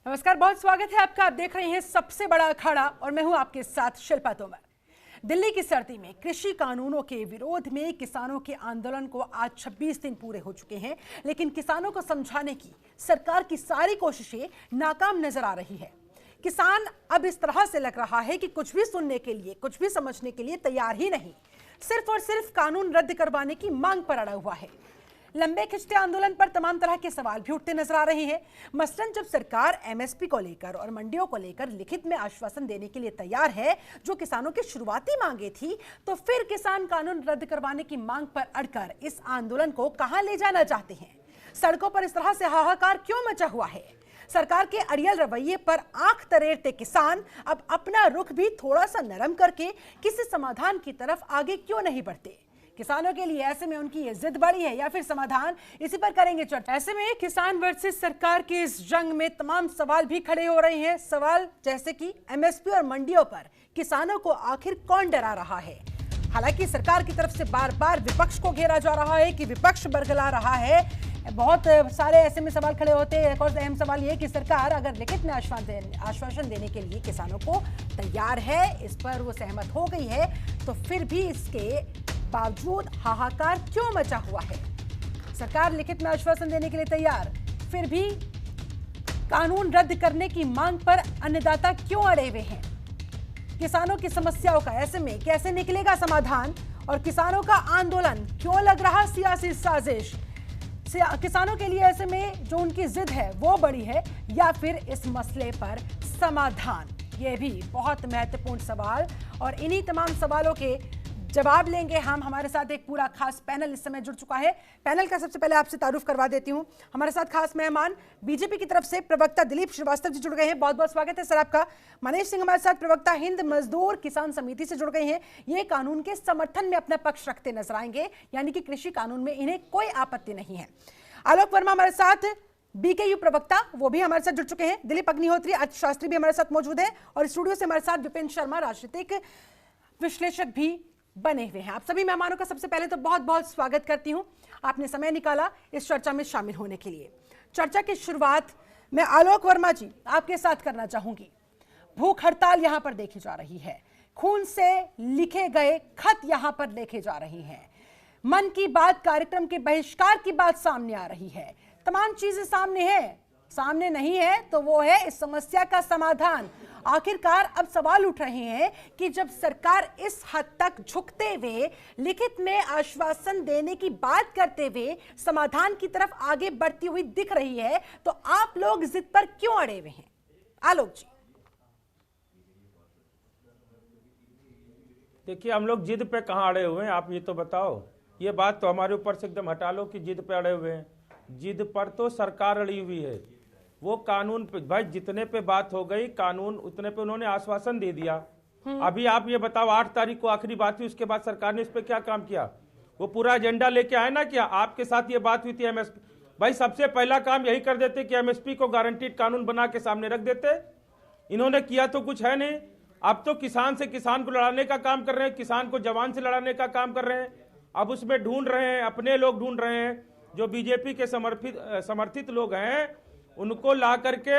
नमस्कार, बहुत स्वागत है आपका। आप देख रहे हैं सबसे बड़ा अखाड़ा और मैं हूं आपके साथ शिल्पा तोमर। दिल्ली की सर्दी में कृषि कानूनों के विरोध में किसानों के आंदोलन को आज 26 दिन पूरे हो चुके हैं, लेकिन किसानों को समझाने की सरकार की सारी कोशिशें नाकाम नजर आ रही है। किसान अब इस तरह से लग रहा है कि कुछ भी सुनने के लिए, कुछ भी समझने के लिए तैयार ही नहीं, सिर्फ और सिर्फ कानून रद्द करवाने की मांग पर अड़ा हुआ है। लंबे खिंचते आंदोलन पर तमाम तरह के सवाल भी उठते नजर आ रहे हैं। मसलन जब सरकार एमएसपी को लेकर और मंडियों को लेकर लिखित में आश्वासन देने के लिए तैयार है, जो किसानों की शुरुआती मांगे थी, तो फिर किसान कानून रद्द करवाने की मांग पर अड़कर इस आंदोलन को कहां ले जाना चाहते हैं? सड़कों पर इस तरह से हाहाकार क्यों मचा हुआ है? सरकार के अड़ियल रवैये पर आंख तरेरते किसान अब अपना रुख भी थोड़ा सा नरम करके किसी समाधान की तरफ आगे क्यों नहीं बढ़ते? किसानों के लिए ऐसे में उनकी ये जिद बड़ी है या फिर समाधान? इसी पर करेंगे चर्चा। ऐसे में किसान वर्सेस सरकार के इस जंग में तमाम सवाल भी खड़े हो रहे हैं। सवाल जैसे कि एमएसपी और मंडियों पर किसानों को आखिर कौन डरा रहा है? हालांकि सरकार की तरफ से बार बार विपक्ष को घेरा जा रहा है कि विपक्ष बरगला रहा है। बहुत सारे ऐसे में सवाल खड़े होते हैं। एक और अहम सवाल ये कि सरकार अगर लिखित में आश्वासन देने के लिए किसानों को तैयार है, इस पर वो सहमत हो गई है, तो फिर भी इसके बावजूद हाहाकार क्यों मचा हुआ है? सरकार लिखित में आश्वासन देने के लिए तैयार, फिर भी कानून रद्द करने की मांग पर अन्नदाता क्यों अड़े हुए हैं? किसानों की समस्याओं का ऐसे में कैसे निकलेगा समाधान? और किसानों का आंदोलन क्यों लग रहा सियासी साजिश? किसानों के लिए ऐसे में जो उनकी जिद है वो बड़ी है या फिर इस मसले पर समाधान? ये भी बहुत महत्वपूर्ण सवाल, और इन्हीं तमाम सवालों के जवाब लेंगे हम। हमारे साथ एक पूरा खास पैनल इस समय जुड़ चुका है। पैनल का सबसे पहले आपसे तारुफ करवा देती हूं। हमारे साथ खास मेहमान बीजेपी की तरफ से प्रवक्ता दिलीप श्रीवास्तव जी जुड़ गए हैं। बहुत बहुत स्वागत है सर आपका। मनीष सिंह हमारे साथ प्रवक्ता हिंद मजदूर किसान समिति से जुड़ गए हैं। ये कानून के समर्थन में अपना पक्ष रखते नजर आएंगे, यानी कि कृषि कानून में इन्हें कोई आपत्ति नहीं है। आलोक वर्मा हमारे साथ, बीकेयू प्रवक्ता, वो भी हमारे साथ जुड़ चुके हैं। दिलीप अग्निहोत्री शास्त्री भी हमारे साथ मौजूद है, और स्टूडियो से हमारे साथ विपिन शर्मा राजनीतिक विश्लेषक भी बने हुए हैं। आप सभी मेहमानों का सबसे पहले तो बहुत बहुत स्वागत करती हूं। आपने समय निकाला इस चर्चा में शामिल होने के लिए। चर्चा की शुरुआत मैं आलोक वर्मा जी आपके साथ करना चाहूंगी। भूख हड़ताल यहां पर देखी जा रही है, खून से लिखे गए खत यहां पर लिखे जा रही हैं, मन की बात कार्यक्रम के बहिष्कार की बात सामने आ रही है। तमाम चीजें सामने है, सामने नहीं है तो वो है इस समस्या का समाधान। आखिरकार अब सवाल उठ रहे हैं कि जब सरकार इस हद तक झुकते हुए, लिखित में आश्वासन देने की बात करते हुए समाधान की तरफ आगे बढ़ती हुई दिख रही है, तो आप लोग जिद पर क्यों अड़े हुए हैं? आलोक जी। देखिए, हम लोग जिद पे कहां अड़े हुए हैं, आप ये तो बताओ। ये बात तो हमारे ऊपर से एकदम हटा लो कि जिद पे अड़े हुए हैं। जिद पर तो सरकार अड़ी हुई है। वो कानून पे भाई जितने पे बात हो गई, कानून उतने पे उन्होंने आश्वासन दे दिया। अभी आप ये बताओ, 8 तारीख को आखिरी बात हुई, उसके बाद सरकार ने इस पे क्या काम किया? वो पूरा एजेंडा लेके आए ना। क्या आपके साथ ये बात हुई थी एमएसपी? भाई सबसे पहला काम यही कर देते कि एमएसपी को गारंटीड कानून बना के सामने रख देते। इन्होंने किया तो कुछ है नहीं। अब तो किसान से किसान को लड़ाने का काम कर रहे हैं, किसान को जवान से लड़ाने का काम कर रहे हैं। अब उसमें ढूंढ रहे हैं, अपने लोग ढूंढ रहे हैं जो बीजेपी के समर्थित लोग हैं, उनको ला करके,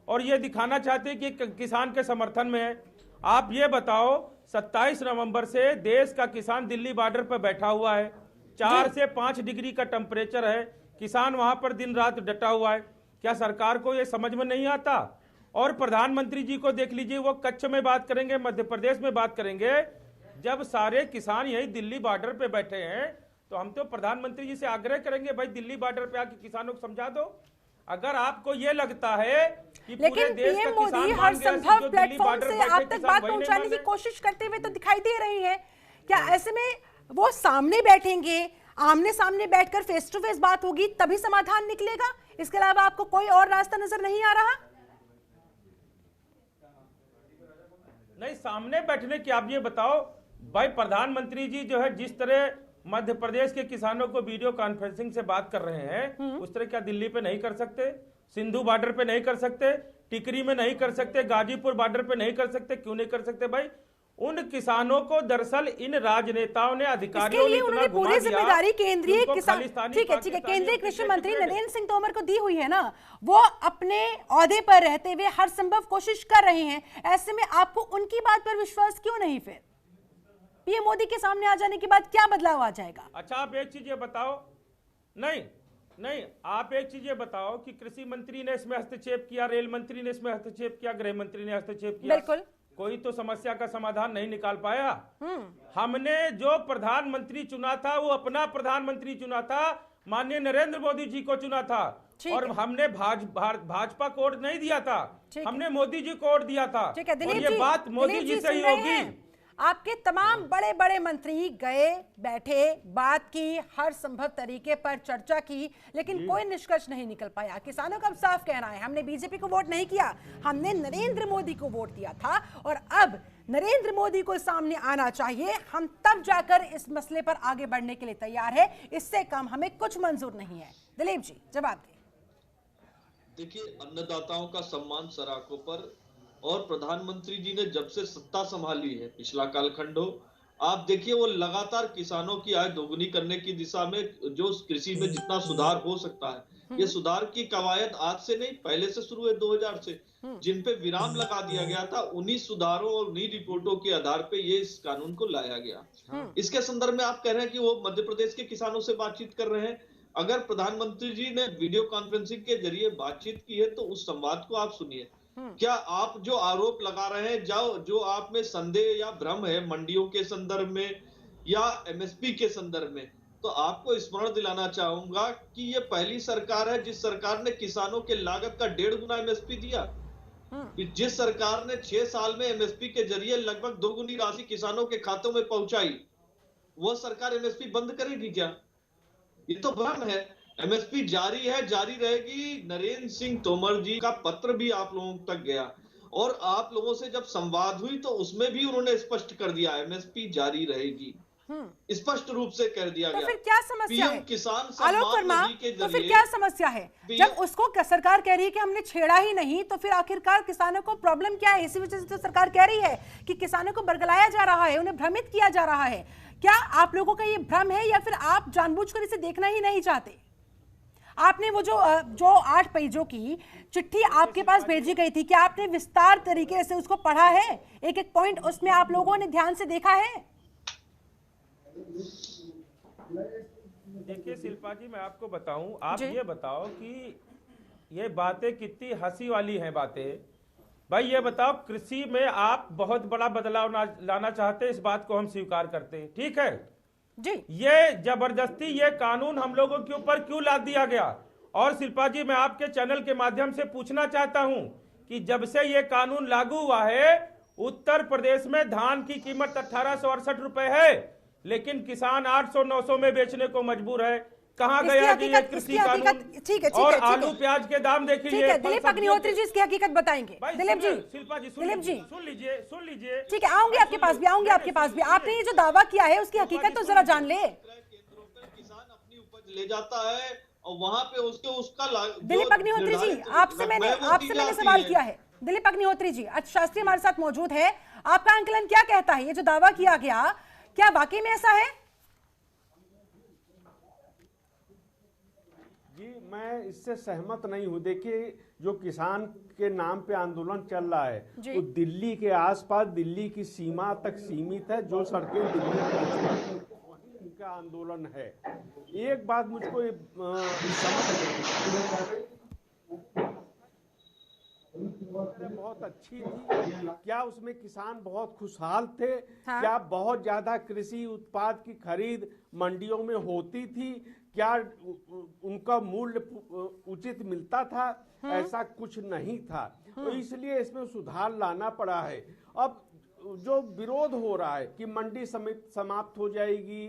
और ये दिखाना चाहते हैं कि किसान के समर्थन में है। आप ये बताओ, 27 नवंबर से देश का किसान दिल्ली बॉर्डर पर बैठा हुआ है। 4 से 5 डिग्री का टेम्परेचर है, किसान वहां पर दिन रात डटा हुआ है। क्या सरकार को ये समझ में नहीं आता? और प्रधानमंत्री जी को देख लीजिए, वो कच्छ में बात करेंगे, मध्य प्रदेश में बात करेंगे। जब सारे किसान यही दिल्ली बॉर्डर पे बैठे हैं, तो हम तो प्रधानमंत्री जी से आग्रह करेंगे, भाई दिल्ली बॉर्डर पे आके किसानों को समझा दो। अगर आपको ये लगता है कि पूरे देश का किसान हर संभव प्लेटफॉर्म से आप तक बात पहुंचाने की कोशिश करते हुए तो दिखाई दे रही है। क्या ऐसे में वो सामने बैठेंगे, आमने सामने बैठकर फेस टू फेस बात होगी, तभी समाधान निकलेगा? इसके अलावा आपको कोई और रास्ता नजर नहीं आ रहा? नहीं, सामने बैठने की आप ये बताओ भाई, प्रधानमंत्री जी जो है जिस तरह मध्य प्रदेश के किसानों को वीडियो कॉन्फ्रेंसिंग से बात कर रहे हैं, उस तरह क्या दिल्ली पे नहीं कर सकते? सिंधु बॉर्डर पे नहीं कर सकते? टिकरी में नहीं कर सकते? गाजीपुर बॉर्डर पे नहीं कर सकते? क्यों नहीं कर सकते भाई? उन किसानों को दरअसल इन राजनेताओं ने, अधिकारियों इसके ने लिए इतना उन्होंने घुमा पूरी दिया जिम्मेदारी केंद्रीय कि उनको किसान, खालिस्तानी ठीक है पाकिस्तानी केंद्रीय और कृषि क्रिकेट मंत्री क्रिकेट नरेंद्र सिंह तोमर को दी हुई है ना। वो अपने ओहदे पर रहते हुए हर संभव कोशिश कर रहे हैं, ऐसे में आपको उनकी बात पर विश्वास क्यों नहीं? फिर पीएम मोदी के सामने आ जाने के बाद क्या बदलाव आ जाएगा? अच्छा, आप एक चीज ये बताओ, नहीं नहीं, आप एक चीज ये बताओ कि कृषि मंत्री ने इसमें हस्तक्षेप किया, रेल मंत्री ने इसमें हस्तक्षेप किया, गृह मंत्री ने हस्तक्षेप किया, बिल्कुल कोई तो समस्या का समाधान नहीं निकाल पाया। हमने जो प्रधानमंत्री चुना था वो अपना प्रधानमंत्री चुना था, माननीय नरेंद्र मोदी जी को चुना था, और हमने भाजपा को वोट नहीं दिया था, हमने मोदी जी को वोट दिया था। और ये बात मोदी जी से ही होगी। आपके तमाम बड़े बड़े मंत्री गए, बैठे, बात की, हर संभव तरीके पर चर्चा की, लेकिन कोई निष्कर्ष नहीं निकल पाया। किसानों का अब साफ कहना है, हमने बीजेपी को वोट नहीं किया, हमने नरेंद्र मोदी को वोट दिया था, और अब नरेंद्र मोदी को सामने आना चाहिए, हम तब जाकर इस मसले पर आगे बढ़ने के लिए तैयार है, इससे कम हमें कुछ मंजूर नहीं है। दिलीप जी, जवाब दें। देखिए, अन्नदाताओं का सम्मान सराखों पर, और प्रधानमंत्री जी ने जब से सत्ता संभाली है, पिछला कालखंड हो, आप देखिए वो लगातार किसानों की आय दोगुनी करने की दिशा में, जो कृषि में जितना सुधार हो सकता है, ये सुधार की कवायद आज से नहीं, पहले से शुरू है 2000 से, जिन पे विराम लगा दिया गया था, उन्हीं सुधारों और उन्हीं रिपोर्टों के आधार पे ये इस कानून को लाया गया। इसके संदर्भ में आप कह रहे हैं कि वो मध्य प्रदेश के किसानों से बातचीत कर रहे हैं। अगर प्रधानमंत्री जी ने वीडियो कॉन्फ्रेंसिंग के जरिए बातचीत की है तो उस संवाद को आप सुनिए। क्या आप जो आरोप लगा रहे हैं, जो आप में संदेह या भ्रम है मंडियों के संदर्भ में या एमएसपी के संदर्भ में, तो आपको स्मरण दिलाना चाहूंगा कि ये पहली सरकार है जिस सरकार ने किसानों के लागत का 1.5 गुना एमएसपी दिया। जिस सरकार ने 6 साल में एमएसपी के जरिए लगभग 2 गुनी राशि किसानों के खातों में पहुंचाई, वो सरकार एमएसपी बंद करेगी क्या? ये तो भ्रम है। एमएसपी जारी है, जारी रहेगी। नरेंद्र सिंह तोमर जी का पत्र भी आप लोगों तक गया, और आप लोगों से जब संवाद हुई तो उसमें भी उन्होंने स्पष्ट कर दिया एमएसपी जारी रहेगी, स्पष्ट रूप से कह दिया गया। तो फिर क्या समस्या है? किसान आलोक वर्मा, तो फिर क्या समस्या है? जब उसको सरकार कह रही है कि हमने छेड़ा ही नहीं, तो फिर आखिरकार किसानों को प्रॉब्लम क्या है? इसी वजह से तो सरकार कह रही है कि किसानों को बरगलाया जा रहा है, उन्हें भ्रमित किया जा रहा है। क्या आप लोगों का ये भ्रम है, या फिर आप जानबूझकर इसे देखना ही नहीं चाहते? आपने वो जो 8 पेजों की चिट्ठी आपके पास भेजी गई थी, क्या आपने विस्तार तरीके से उसको पढ़ा है? एक एक पॉइंट उसमें आप लोगों ने ध्यान से देखा है? देखिए शिल्पा जी, मैं आपको बताऊं, आप ये बताओ कि ये बातें कितनी हंसी वाली हैं बातें। भाई ये बताओ, कृषि में आप बहुत बड़ा बदलाव लाना चाहते हैं, इस बात को हम स्वीकार करते हैं, ठीक है जी। ये जबरदस्ती ये कानून हम लोगों के ऊपर क्यों लाद दिया गया? और शिल्पा जी, मैं आपके चैनल के माध्यम से पूछना चाहता हूं कि जब से ये कानून लागू हुआ है, उत्तर प्रदेश में धान की कीमत 1868 रुपए है, लेकिन किसान 800-900 में बेचने को मजबूर है। कहां गया जी ये कृषि कानून? ठीक है, और आलू प्याज के दाम देखिए। दिलीप अग्निहोत्री जी इसकी हकीकत बताएंगे। दिलीप जी, शिल्पा जी दिलीप जी सुन लीजिए। ठीक है, आऊंगी आपके पास भी, आपने ये जो दावा किया है उसकी हकीकत तो जरा जान ले। किसान अपनी उपज ले जाता है और वहां पे उसका दिलीप अग्निहोत्री जी, आपसे मैंने सवाल किया है। दिलीप अग्निहोत्री जी, आज शास्त्री हमारे साथ मौजूद है, आपका आंकलन क्या कहता है? ये जो दावा किया गया, क्या वाकई में ऐसा है? जी, मैं इससे सहमत नहीं हूं। देखिए, जो किसान के नाम पे आंदोलन चल रहा है वो दिल्ली के आसपास, दिल्ली की सीमा तक सीमित है। जो सड़कें दिल्ली के आसपास वहीं उनका आंदोलन है। एक बात मुझको बहुत अच्छी थी, क्या उसमें किसान बहुत खुशहाल थे? हाँ? क्या बहुत ज्यादा कृषि उत्पाद की खरीद मंडियों में होती थी? क्या उनका मूल्य उचित मिलता था? ऐसा कुछ नहीं था। तो इसलिए इसमें सुधार लाना पड़ा है। अब जो विरोध हो रहा है कि मंडी समाप्त हो जाएगी,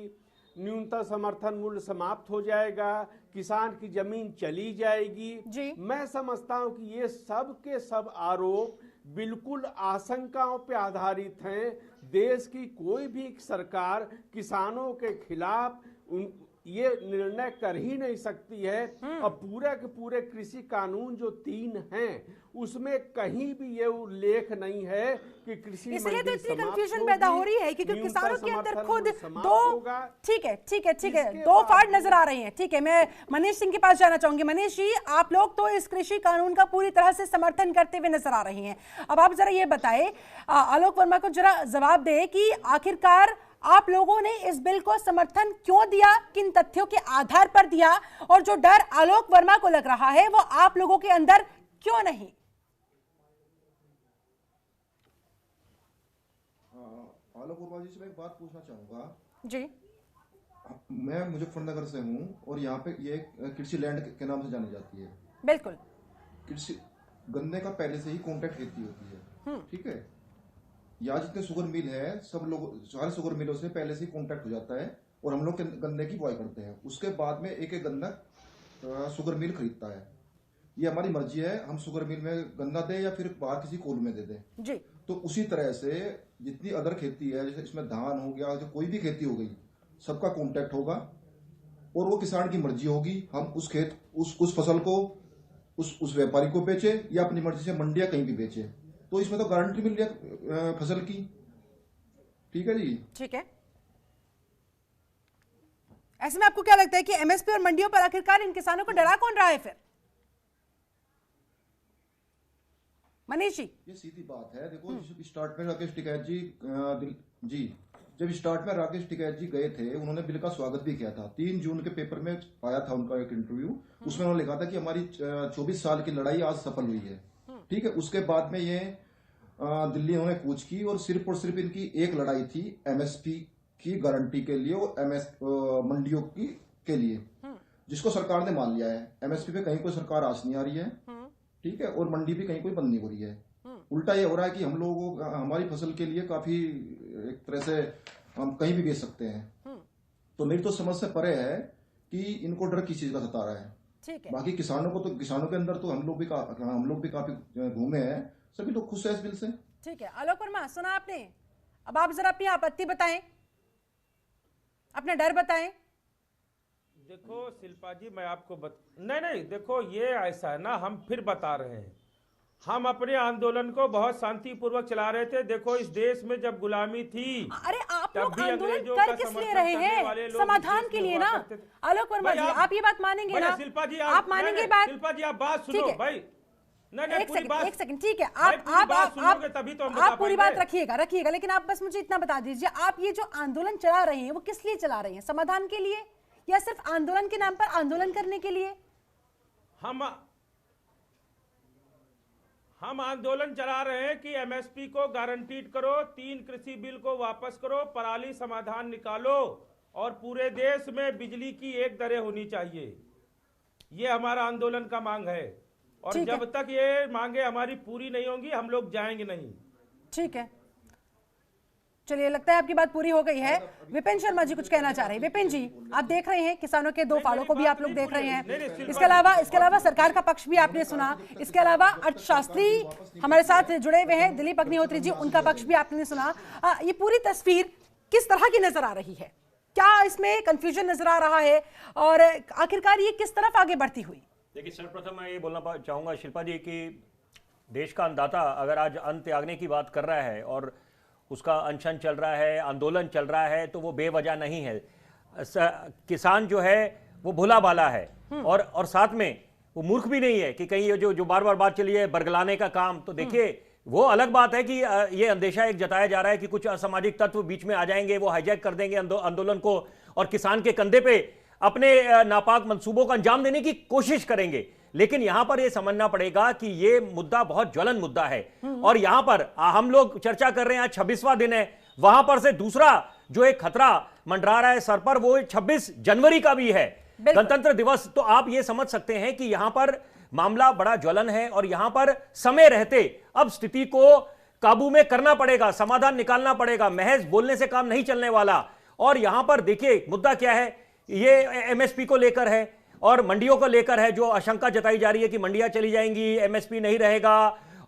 न्यूनतम समर्थन मूल्य समाप्त हो जाएगा, किसान की जमीन चली जाएगी, मैं समझता हूं कि ये सब के सब आरोप बिल्कुल आशंकाओं पे आधारित हैं। देश की कोई भी सरकार किसानों के खिलाफ ये निर्णय कर ही नहीं सकती है। और पूरे के पूरे कृषि कानून जो 3 हैं उसमें कहीं भी ये उल्लेख नहीं है कि कृषि इसलिए तो मंडी इतनी समाप्त कंफ्यूजन पैदा हो रही है क्योंकि न्यूनतम किसानों के अंदर समर्थन खुद मूल्य समाप्त दो होगा। ठीक है इसके दो बाद फाड़ नजर आ रही हैं। ठीक है, मैं मनीष सिंह के पास जाना चाहूंगी। मनीष जी, आप लोग तो इस कृषि कानून का पूरी तरह से समर्थन करते हुए नजर आ रही हैं। अब आप जरा ये बताएं, आलोक वर्मा को जरा जवाब दे कि आखिरकार आप लोगों ने इस बिल को समर्थन क्यों दिया, किन तथ्यों के आधार पर दिया, और जो डर आलोक वर्मा को लग रहा है वो आप लोगों के अंदर क्यों नहीं? आलोक वर्मा जी से मैं एक बात पूछना चाहूंगा जी। मैं मुजफ्फरनगर से हूं और यहाँ पे ये कृषि लैंड के नाम से जानी जाती है। बिल्कुल। कृषि गन्ने का पहले से ही कॉन्ट्रैक्ट खेती होती है, ठीक है। यहाँ जितने शुगर मिल है सब लोग सारे शुगर मिलों से पहले से ही कॉन्ट्रैक्ट हो जाता है और हम लोग गन्ने की बुआई करते हैं। उसके बाद में एक एक गन्ना शुगर मिल खरीदता है। ये हमारी मर्जी है, हम शुगर मिल में गन्ना दें या फिर बाहर किसी कोल में दे दें जी। तो उसी तरह से जितनी अदर खेती है, जैसे इसमें धान हो गया, जो कोई भी खेती हो गई, सबका कॉन्ट्रैक्ट होगा और वो किसान की मर्जी होगी। हम उस खेत उस फसल को उस व्यापारी को बेचे या अपनी मर्जी से मंडी या कहीं भी बेचे, तो इसमें तो गारंटी मिल रही है फसल की। ठीक है जी, ठीक है। ऐसे में आपको क्या लगता है कि एमएसपी और मंडियों पर आखिरकार इन किसानों को डरा कौन रहा है फिर? मनीष जी, ये सीधी बात है। देखो, स्टार्ट में राकेश टिकैत जी जब स्टार्ट में राकेश टिकैत जी गए थे, उन्होंने बिल का स्वागत भी किया था। 3 जून के पेपर में आया था उनका एक इंटरव्यू, उसमें उन्होंने लिखा था कि हमारी 24 साल की लड़ाई आज सफल हुई है। ठीक है, उसके बाद में ये दिल्ली उन्होंने कूच की और सिर्फ इनकी एक लड़ाई थी एमएसपी की गारंटी के लिए और मंडियों के लिए, जिसको सरकार ने मान लिया है। एमएसपी पे कहीं कोई सरकार आस नहीं आ रही है, ठीक है, और मंडी भी कहीं कोई बंद नहीं हो रही है। उल्टा ये हो रहा है कि हम लोग हमारी फसल के लिए काफी एक तरह से हम कहीं भी बेच सकते हैं। तो मेरी तो समझ से परे है कि इनको डर किस चीज का सता रहा है। ठीक है। बाकी किसानों के अंदर तो हम लोग भी काफी घूमे हैं, सभी लोग खुश हैं इस बिल से। ठीक है, आलोक वर्मा, सुना आपने। अब आप जरा अपनी आपत्ति बताएं, अपना डर बताएं। देखो शिल्पा जी, मैं आपको नहीं, देखो ये ऐसा है ना, हम फिर बता रहे हैं, हम अपने आंदोलन को बहुत शांतिपूर्वक चला रहे थे। देखो, इस देश में जब गुलामी थी, अरे आप लोग तब भी आंदोलन अंग्रेजों कर का किस लिए समर्थन रहे करने हैं? वाले लोग समाधान इस के देश में लिए हुआ ना। करते थे। आलोक वर्मा जी, आप ये बात मानेंगे ना? शिल्पा जी, आप मानेंगे बात? शिल्पा जी, आप बात ठीक सुनो है। भाई। नहीं, एक पूरी सेकंड, बात, एक सेकंड, ठीक है। भाई, पूरी बात सुनोगे तभी तो हम बता आप पूरी बात पाएंगे। रखिएगा, लेकिन आप बस मुझे इतना बता दीजिए, आप ये जो आंदोलन चला रहे हैं वो किस लिए चला रहे हैं? समाधान के लिए या सिर्फ आंदोलन के नाम पर आंदोलन करने के लिए? हम आंदोलन चला रहे हैं कि एमएसपी को गारंटीड करो, 3 कृषि बिल को वापस करो, पराली समाधान निकालो और पूरे देश में बिजली की एक दरें होनी चाहिए। ये हमारा आंदोलन का मांग है और जब तक ये मांगे हमारी पूरी नहीं होंगी, हम लोग जाएंगे नहीं। ठीक है, चलिए, लगता है आपकी बात पूरी हो गई है। विपिन शर्मा जी कुछ कहना चाह रहे हैं। विपिन जी, आप देख रहे हैं किसानों के 2 फाड़ों को भी आप लोग देख रहे हैं। इसके अलावा सरकार का पक्ष भी आपने सुना। इसके अलावा अर्थशास्त्री हमारे साथ जुड़े हुए हैं, दिलीप अग्निहोत्री जी, उनका पक्ष भी आपने सुना। ये पूरी तस्वीर किस तरह की नजर आ रही है? क्या इसमें कंफ्यूजन नजर आ रहा है और आखिरकार ये किस तरफ आगे बढ़ती हुई? देखिए, सर्वप्रथम मैं ये बोलना चाहूंगा शिल्पा जी कि देश का अन्नदाता अगर आज अन्न त्यागने की बात कर रहा है और उसका अनशन चल रहा है, आंदोलन चल रहा है, तो वो बेवजह नहीं है। किसान जो है वो भोला भाला है और साथ में वो मूर्ख भी नहीं है कि कहीं ये जो बार बार बात चली है बरगलाने का काम, तो देखिए वो अलग बात है कि ये अंदेशा एक जताया जा रहा है कि कुछ असामाजिक तत्व बीच में आ जाएंगे, वो हाईजैक कर देंगे आंदोलन को और किसान के कंधे पे अपने नापाक मंसूबों का अंजाम देने की कोशिश करेंगे। लेकिन यहां पर यह समझना पड़ेगा कि यह मुद्दा बहुत ज्वलन मुद्दा है और यहां पर हम लोग चर्चा कर रहे हैं, 26वां दिन है, वहां पर से दूसरा जो एक खतरा मंडरा रहा है सर पर, वो 26 जनवरी का भी है, गणतंत्र दिवस। तो आप यह समझ सकते हैं कि यहां पर मामला बड़ा ज्वलन है और यहां पर समय रहते अब स्थिति को काबू में करना पड़ेगा, समाधान निकालना पड़ेगा। महज बोलने से काम नहीं चलने वाला। और यहां पर देखिए मुद्दा क्या है, ये एमएसपी को लेकर है और मंडियों को लेकर है, जो आशंका जताई जा रही है कि मंडियां चली जाएंगी, एमएसपी नहीं रहेगा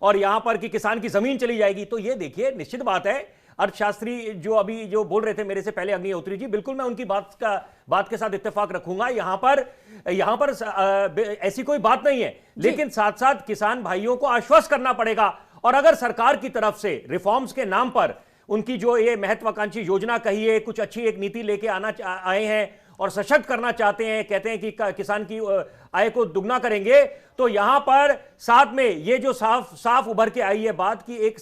और यहां पर कि किसान की जमीन चली जाएगी। तो ये देखिए, निश्चित बात है अर्थशास्त्री जो अभी जो बोल रहे थे मेरे से पहले अग्निहोत्री जी, बिल्कुल मैं उनकी बात के साथ इत्तेफाक रखूंगा। यहां पर ऐसी कोई बात नहीं है, लेकिन साथ साथ किसान भाइयों को आश्वस्त करना पड़ेगा। और अगर सरकार की तरफ से रिफॉर्म्स के नाम पर उनकी जो ये महत्वाकांक्षी योजना कही है, कुछ अच्छी एक नीति लेके आए हैं और सशक्त करना चाहते हैं, कहते हैं कि किसान की आय को दुगना करेंगे, तो यहां पर साथ में ये जो साफ उभर के आई है बात की एक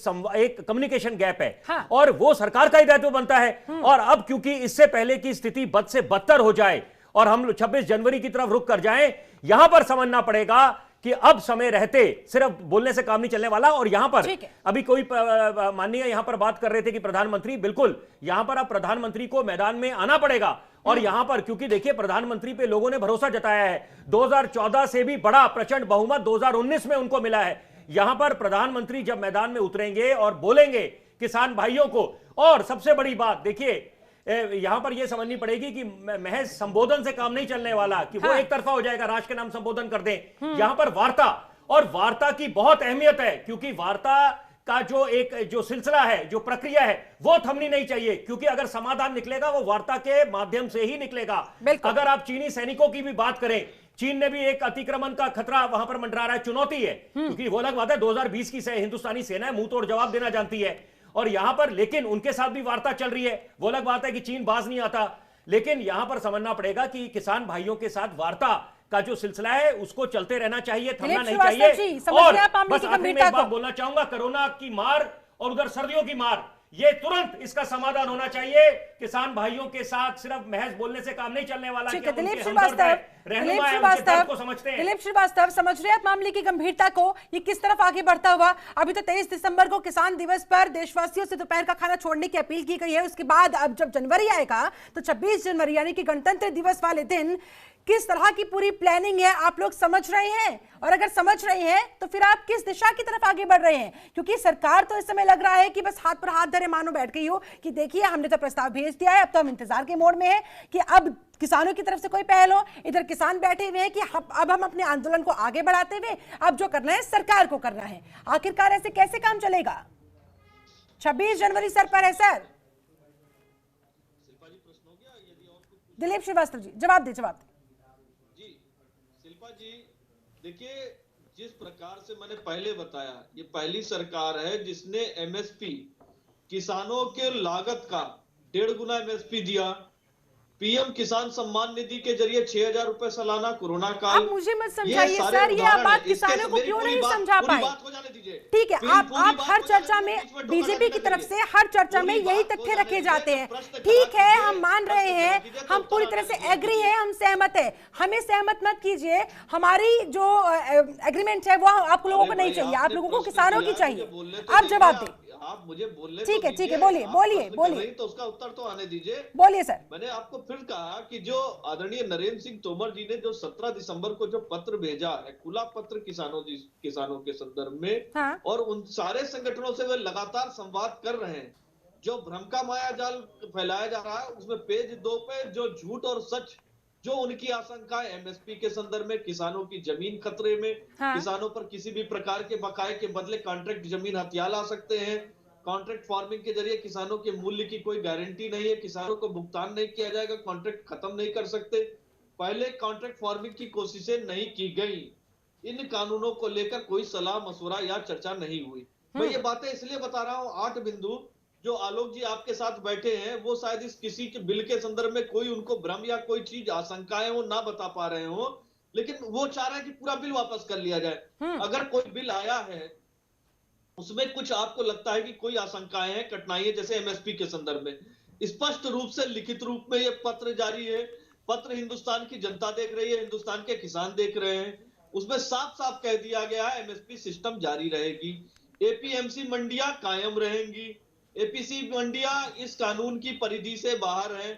कम्युनिकेशन गैप है। हाँ। और वो सरकार का ही दायित्व बनता है। और अब क्योंकि इससे पहले की स्थिति बद से बदतर हो जाए और हम 26 जनवरी की तरफ रुक कर जाएं, यहां पर समझना पड़ेगा कि अब समय रहते सिर्फ बोलने से काम नहीं चलने वाला। और यहां पर अभी कोई माननीय यहां पर बात कर रहे थे कि प्रधानमंत्री, बिल्कुल यहां पर अब प्रधानमंत्री को मैदान में आना पड़ेगा। और यहां पर क्योंकि देखिए प्रधानमंत्री पे लोगों ने भरोसा जताया है, 2014 से भी बड़ा प्रचंड बहुमत 2019 में उनको मिला है। यहां पर प्रधानमंत्री जब मैदान में उतरेंगे और बोलेंगे किसान भाइयों को, और सबसे बड़ी बात देखिए यहां पर यह समझनी पड़ेगी कि महज संबोधन से काम नहीं चलने वाला कि वो एक तरफा हो जाएगा, राष्ट्र के नाम संबोधन कर दें। यहां पर वार्ता, और वार्ता की बहुत अहमियत है, क्योंकि वार्ता का जो सिलसिला है, जो प्रक्रिया है, वो थमनी नहीं चाहिए, क्योंकि अगर समाधान निकलेगा वो वार्ता के माध्यम से ही निकलेगा। अगर आप चीनी सैनिकों की भी बात करें, चीन ने भी एक अतिक्रमण का खतरा वहां पर मंडरा रहा है, चुनौती है, क्योंकि वो अलग बात है 2020 की हिंदुस्तानी सेना मुंह तोड़ जवाब देना जानती है। और यहां पर लेकिन उनके साथ भी वार्ता चल रही है, वो अलग बात है कि चीन बाज नहीं आता। लेकिन यहां पर समझना पड़ेगा कि किसान भाइयों के साथ वार्ता का जो सिलसिला है उसको चलते रहना चाहिए, थमना नहीं चाहिए। और बस आखिरी में एक बात बोलना चाहूंगा, कोरोना की मार और उधर सर्दियों की मार, ये तुरंत इसका समाधान होना चाहिए। किसान भाइयों के साथ सिर्फ महज बोलने से काम नहीं चलने वाला। दिलीप श्रीवास्तव, समझ रहे हैं आप मामले की गंभीरता को, ये किस तरफ आगे बढ़ता हुआ। अभी तो 23 दिसंबर को किसान दिवस पर देशवासियों से दोपहर का खाना छोड़ने की अपील की गई है। उसके बाद अब जब जनवरी आएगा तो 26 जनवरी यानी कि गणतंत्र दिवस वाले दिन किस तरह की पूरी प्लानिंग है, आप लोग समझ रहे हैं? और अगर समझ रहे हैं तो फिर आप किस दिशा की तरफ आगे बढ़ रहे हैं? क्योंकि सरकार तो इस समय लग रहा है कि बस हाथ पर हाथ धरे मानो बैठ गई हो कि देखिए हमने तो प्रस्ताव भेज दिया है, अब तो हम इंतजार के मोड में हैं कि अब किसानों की तरफ से कोई पहल हो। इधर किसान बैठे हुए हैं कि अब हम अपने आंदोलन को आगे बढ़ाते हुए अब जो करना है सरकार को करना है। आखिरकार ऐसे कैसे काम चलेगा? 26 जनवरी सर पर है सर। दिलीप श्रीवास्तव जी जवाब दे। शिल्पा जी देखिए, जिस प्रकार से मैंने पहले बताया, ये पहली सरकार है जिसने एमएसपी किसानों के लागत का 1.5 गुना एमएसपी दिया। पीएम किसान सम्मान निधि के जरिए 6,000 रुपए सालाना कोरोना काल। आप मुझे मत समझाइए सर, ये आप बात किसानों को क्यों नहीं समझा पाए? ठीक है, आप हर चर्चा में बीजेपी की तरफ से हर चर्चा में यही तथ्य रखे जाते हैं। ठीक है, हम मान रहे हैं, हम पूरी तरह से एग्री है, हम सहमत है, हमें सहमत मत कीजिए। हमारी जो एग्रीमेंट है वो आप लोगों को नहीं चाहिए, आप लोगों को किसानों की चाहिए। आप जवाब दें। आप मुझे बोलने ठीक है, बोलिए तो उसका उत्तर तो आने दीजिए। बोलिए सर। मैंने आपको फिर कहा कि जो आदरणीय नरेंद्र सिंह तोमर जी ने जो 17 दिसंबर को जो पत्र भेजा है, खुला पत्र किसानों के संदर्भ में, हाँ। और उन सारे संगठनों से वे लगातार संवाद कर रहे हैं। जो भ्रम का माया जाल फैलाया जा रहा है उसमें पेज 2 पे जो झूठ और सच, जो उनकी आशंका है एमएसपी के संदर्भ में, किसानों की जमीन खतरे में, हाँ। किसानों पर किसी भी प्रकार के बकाये के बदले कॉन्ट्रैक्ट जमीन हथियार ला सकते हैं, कॉन्ट्रैक्ट फार्मिंग के जरिए किसानों के मूल्य की कोई गारंटी नहीं है, किसानों को भुगतान नहीं किया जाएगा, कॉन्ट्रैक्ट खत्म नहीं कर सकते। पहले कॉन्ट्रैक्ट फार्मिंग की कोशिशें नहीं की गई, इन कानूनों को लेकर कोई सलाह मशवरा या चर्चा नहीं हुई। मैं ये बातें इसलिए बता रहा हूँ, 8 बिंदु जो आलोक जी आपके साथ बैठे हैं वो शायद इस किसी के बिल के संदर्भ में कोई उनको भ्रम या कोई चीज आशंकाएं वो ना बता पा रहे हो, लेकिन वो चाह रहे हैं कि पूरा बिल वापस कर लिया जाए। अगर कोई बिल आया है उसमें कुछ आपको लगता है कि कोई आशंकाएं हैं, कठिनाई है, जैसे एमएसपी के संदर्भ में, स्पष्ट रूप से लिखित रूप में ये पत्र जारी है, पत्र हिंदुस्तान की जनता देख रही है, हिंदुस्तान के किसान देख रहे हैं, उसमें साफ साफ कह दिया गया है एमएसपी सिस्टम जारी रहेगी, एपीएमसी मंडियां कायम रहेंगी, एपीसी मंडियां इस कानून की परिधि से बाहर है,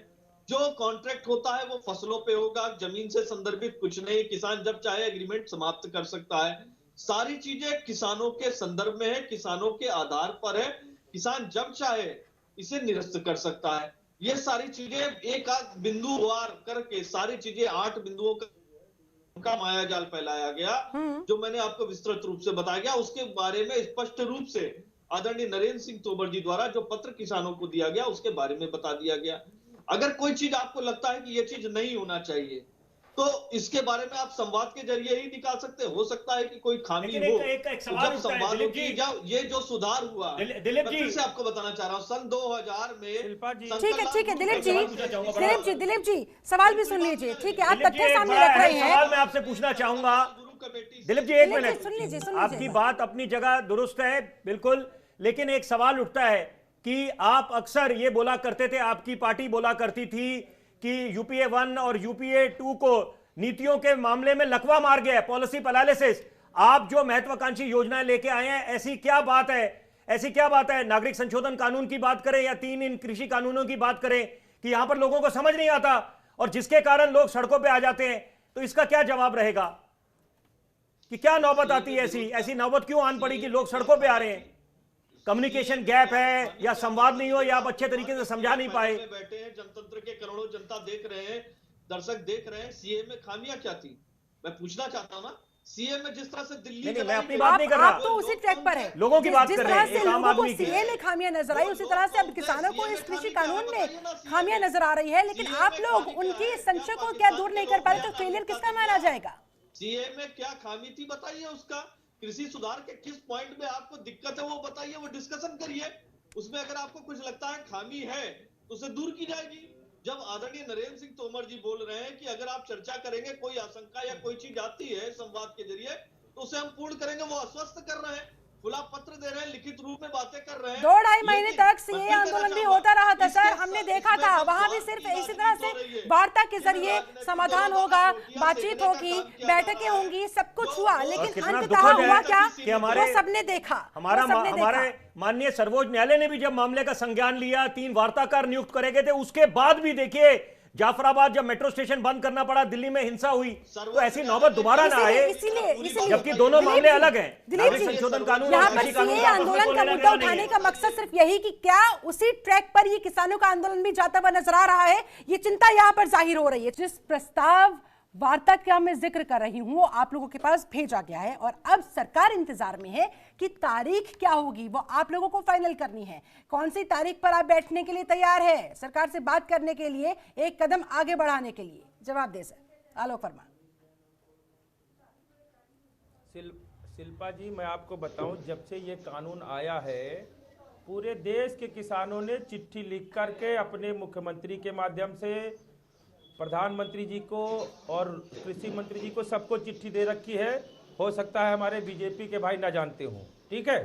जो कॉन्ट्रैक्ट होता है वो फसलों पे होगा, जमीन से संदर्भित कुछ नहीं, किसान जब चाहे एग्रीमेंट समाप्त कर सकता है। सारी चीजें किसानों के संदर्भ में है, किसानों के आधार पर है, किसान जब चाहे इसे निरस्त कर सकता है। ये सारी चीजें एक आध बिंदुवार करके सारी चीजें 8 बिंदुओं का माया जाल फैलाया गया, जो मैंने आपको विस्तृत रूप से बताया गया। उसके बारे में स्पष्ट रूप से आदरणीय नरेंद्र सिंह तोमर जी द्वारा जो पत्र किसानों को दिया गया उसके बारे में बता दिया गया। अगर कोई चीज आपको लगता है कि ये चीज नहीं होना चाहिए तो इसके बारे में आप संवाद के जरिए ही निकाल सकते हैं। हो सकता है कि कोई खामी हो, एक सवाल जब संवाद हो कि ये जो सुधार हुआ, दिलीप जी फिर से आपको बताना चाह रहा हूँ, सन 2000 में शिल्पा जी ठीक है दिलीप जी सवाल भी सुन लीजिए। ठीक है, आप तथ्य सामने रख रहे हैं। सवाल मैं आपसे पूछना चाहूंगा दिलीप जी, एक मिनट, सुन लीजिए आपकी बात अपनी जगह दुरुस्त है बिल्कुल, लेकिन एक सवाल उठता है कि आप अक्सर ये बोला करते थे, आपकी पार्टी बोला करती थी कि यूपीए 1 और यूपीए 2 को नीतियों के मामले में लकवा मार गया है, पॉलिसी पैरालिसिस। आप जो महत्वाकांक्षी योजनाएं लेके आए हैं, ऐसी क्या बात है, नागरिक संशोधन कानून की बात करें या 3 इन कृषि कानूनों की बात करें कि यहां पर लोगों को समझ नहीं आता और जिसके कारण लोग सड़कों पे आ जाते हैं, तो इसका क्या जवाब रहेगा कि क्या नौबत आती है, ऐसी नौबत क्यों आन पड़ी कि लोग सड़कों पे आ रहे हैं? कम्युनिकेशन गैप है या संवाद नहीं हो या आप अच्छे तरीके से समझा नहीं पाए? बैठे हैं, जनतंत्र के करोड़ों जनता देख रहे हैं, दर्शक देख रहे हैं, सीए में खामियां क्या थी, मैं पूछना चाहता हूं ना। सीए में जिस तरह से दिल्ली मैं अपनी बात नहीं कर रहा, आप तो उसी ट्रैक पर है, लोगों की बात जिस कर तरह रहे हैं, से एक आम लोगों को आदमी की। सीए में खामियां नजर आई, उसी तरह से अब किसानों को इस कृषि कानून में खामियां नजर आ रही है। लेकिन आप लोग उनकी संशय को क्या दूर नहीं कर पा रहे, तो फेलियर किसका माना जाएगा? सीए में क्या खामी थी बताइए, उसका कृषि सुधार के किस पॉइंट में आपको दिक्कत है वो बताइए, वो डिस्कशन करिए। उसमें अगर आपको कुछ लगता है खामी है तो उसे दूर की जाएगी। जब आदरणीय नरेंद्र सिंह तोमर जी बोल रहे हैं कि अगर आप चर्चा करेंगे, कोई आशंका या कोई चीज आती है संवाद के जरिए, तो उसे हम पूर्ण करेंगे, वो आश्वस्त कर रहे हैं, खुला पत्र दे रहे हैं, लिखित रूप में बातें कर रहे हैं। 2-2.5 महीने तक सीए आंदोलन भी होता रहा था सर, हमने देखा था, वहां भी सिर्फ इसी तरह से वार्ता के जरिए समाधान होगा, बातचीत होगी, बैठकें होंगी, सब कुछ हुआ, लेकिन अंततः हुआ क्या वो सबने देखा। हमारे माननीय सर्वोच्च न्यायालय ने भी जब मामले का संज्ञान लिया, 3 वार्ताकार नियुक्त करे गए थे, उसके बाद भी देखिए जाफराबाद जब मेट्रो स्टेशन बंद करना पड़ा, दिल्ली में हिंसा हुई, तो ऐसी नौबत दोबारा ना आए, जबकि दोनों मामले अलग हैं। नागरिक संशोधन कानून और कृषि कानून का आंदोलन का मुद्दा उठाने का मकसद सिर्फ यही कि क्या उसी ट्रैक पर ये किसानों का आंदोलन भी जाता हुआ नजर आ रहा है, ये चिंता यहाँ पर जाहिर हो रही है। जिस प्रस्ताव वार्ता का मैं जिक्र कर रही हूं वो आप लोगों के पास भेजा गया है और अब सरकार इंतजार में है कि तारीख क्या होगी, वो आप लोगों को फाइनल करनी है। कौन सी तारीख पर आप बैठने के लिए तैयार है, सरकार से बात करने के लिए, एक कदम आगे बढ़ाने के लिए? जवाब दे सर आलोक वर्मा। शिल्पा जी, मैं आपको बताऊं, जब से ये कानून आया है पूरे देश के किसानों ने चिट्ठी लिख करके अपने मुख्यमंत्री के माध्यम से प्रधानमंत्री जी को और कृषि मंत्री जी को सबको चिट्ठी दे रखी है। हो सकता है हमारे बीजेपी के भाई ना जानते हों, ठीक है।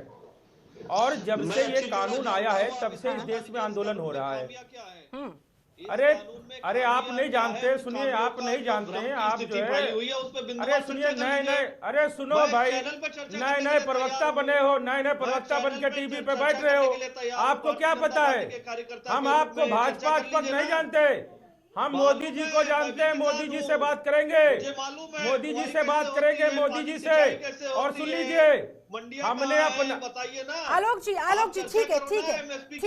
और जब से ये कानून आया है तब से इस देश में आंदोलन हो रहा है। अरे आप नहीं जानते, सुनिए, आप नहीं जानते हैं, आप जो है, अरे सुनिए, नए अरे सुनो भाई, नए प्रवक्ता बने हो, नए प्रवक्ता बन के टीवी पे बैठ रहे हो, आपको क्या पता है? हम आपको भाजपा पक्ष नहीं जानते, हम मोदी जी को जानते हैं। मोदी जी से बात करेंगे, मोदी जी से बात करेंगे, मोदी जी से। और सुन लीजिए, हमने अपना, बताइए ना आलोक जी, ठीक है,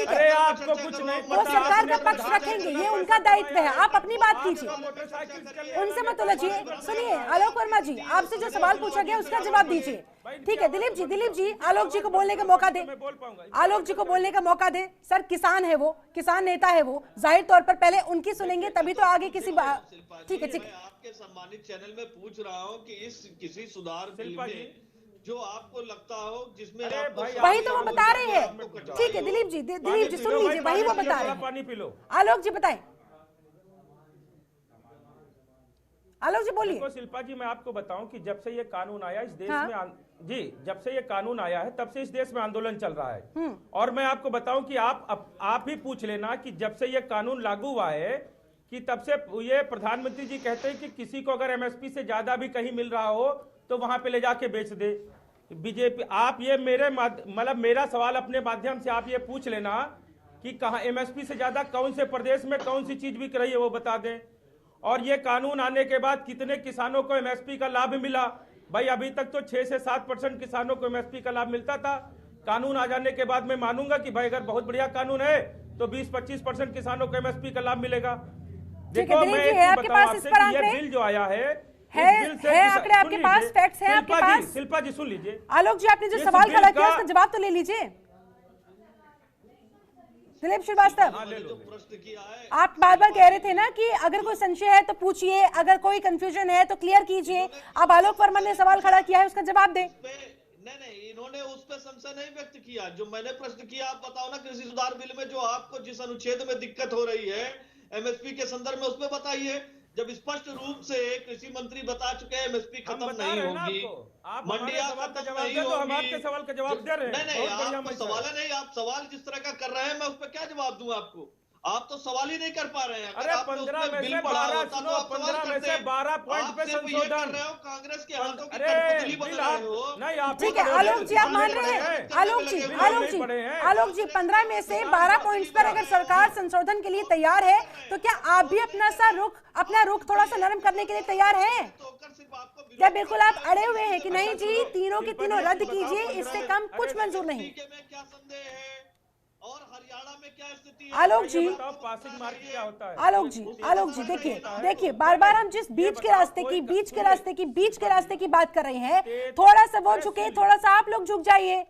अरे आपको कुछ नहीं पता, वो सरकार का पक्ष रखेंगे, ये उनका दायित्व है, आप अपनी बात कीजिए, उनसे मत उलझिए। सुनिए आलोक वर्मा जी, आपसे जो सवाल पूछा गया उसका जवाब दीजिए, ठीक है? दिलीप जी आलोक जी को बोलने का मौका दे, आलोक जी को बोलने का मौका दे। सर किसान है वो, किसान नेता है वो, जाहिर तौर पर पहले उनकी सुनेंगे तभी तो आगे किसी बात। ठीक है आपके सम्मानित चैनल में पूछ रहा हूँ कि इस किसी सुधार बिल में जो आपको लगता हो, जिसमें वही तो वो बता रहे हैं। ठीक है दिलीप जी सुन लीजिए, वही वो बता रहे हैं। पानी पी लो। आलोक जी बताएं, आलोक जी बोलिए। शिल्पा जी, मैं आपको बताऊं कि जब से ये कानून आया इस देश में, जब से ये कानून आया है तब से इस देश में आंदोलन चल रहा है। और मैं आपको बताऊं कि आप ही पूछ लेना कि जब से ये कानून लागू हुआ है कि तब से ये प्रधानमंत्री जी कहते हैं कि किसी को अगर एमएसपी से ज्यादा भी कहीं मिल रहा हो तो वहां पे ले जाके बेच दे। बीजेपी, आप ये मेरा सवाल अपने माध्यम से आप ये पूछ लेना कि कहां एमएसपी से ज्यादा कौन से प्रदेश में कौन सी चीज बिक रही है वो बता दें। और ये कानून आने के बाद कितने किसानों को एमएसपी का लाभ मिला? भाई अभी तक तो 6 से 7% किसानों को एमएसपी का लाभ मिलता था। कानून आ जाने के बाद मैं मानूंगा कि भाई अगर बहुत बढ़िया कानून है तो 20-25% किसानों को एमएसपी का लाभ मिलेगा। देखो मैं ये बिल जो आया है आंकड़े आपके पास, फैक्ट्स हैं आपके पास। शिल्पा जी सुन लीजिए, आलोक जी आपने जो सवाल खड़ा किया उसका जवाब तो ले लीजिए। दिलीप श्रीवास्तव, जो प्रश्न किया है, आप बार बार कह रहे थे ना कि अगर कोई संशय है तो पूछिए, अगर कोई कंफ्यूजन है तो क्लियर कीजिए। अब आलोक वर्मा ने सवाल खड़ा किया है, उसका जवाब दें। नहीं, इन्होंने उस पर संशय नहीं व्यक्त किया। जो मैंने प्रश्न किया, आप बताओ ना, कृषि सुधार बिल में जो आपको जिस अनुच्छेद में दिक्कत हो रही है एमएसपी के संदर्भ में, उसमें बताइए। जब स्पष्ट रूप से कृषि मंत्री बता चुके हैं एमएसपी खत्म नहीं होगी, मंडियां खत्म नहीं होगी। हम आपके सवाल का जवाब दे रहे हैं। नहीं, आपको सवाल है नहीं, आप सवाल जिस तरह का कर रहे हैं मैं उस पर क्या जवाब दूं आपको? आप तो सवाल ही नहीं कर पा रहे हैं। अरे 15 में से 12 सुनो, 15 में से 12 पॉइंट पे संशोधन। कांग्रेस के हाथों की अरे कठपुतली बन रहे हो। नहीं, आप ठीक है आलोक जी, आप मान रहे हैं? आलोक जी 15 में से 12 पॉइंट्स पर अगर सरकार संशोधन के लिए तैयार है तो क्या आप भी अपना रुख थोड़ा सा नरम करने के लिए तैयार हैं? क्या बिल्कुल आप अड़े हुए हैं कि नहीं जी तीनों की तीनों रद्द कीजिए, इससे कम कुछ मंजूर नहीं? क्या संदेह है और हरियाणा में क्या स्थिति है? आलोक जी, पासिंग मार्क क्या होता है? आलोक जी देखिए बार बार हम जिस बीच के रास्ते की बात कर रहे हैं, थोड़ा सा वो झुके, थोड़ा सा आप लोग झुक जाइए।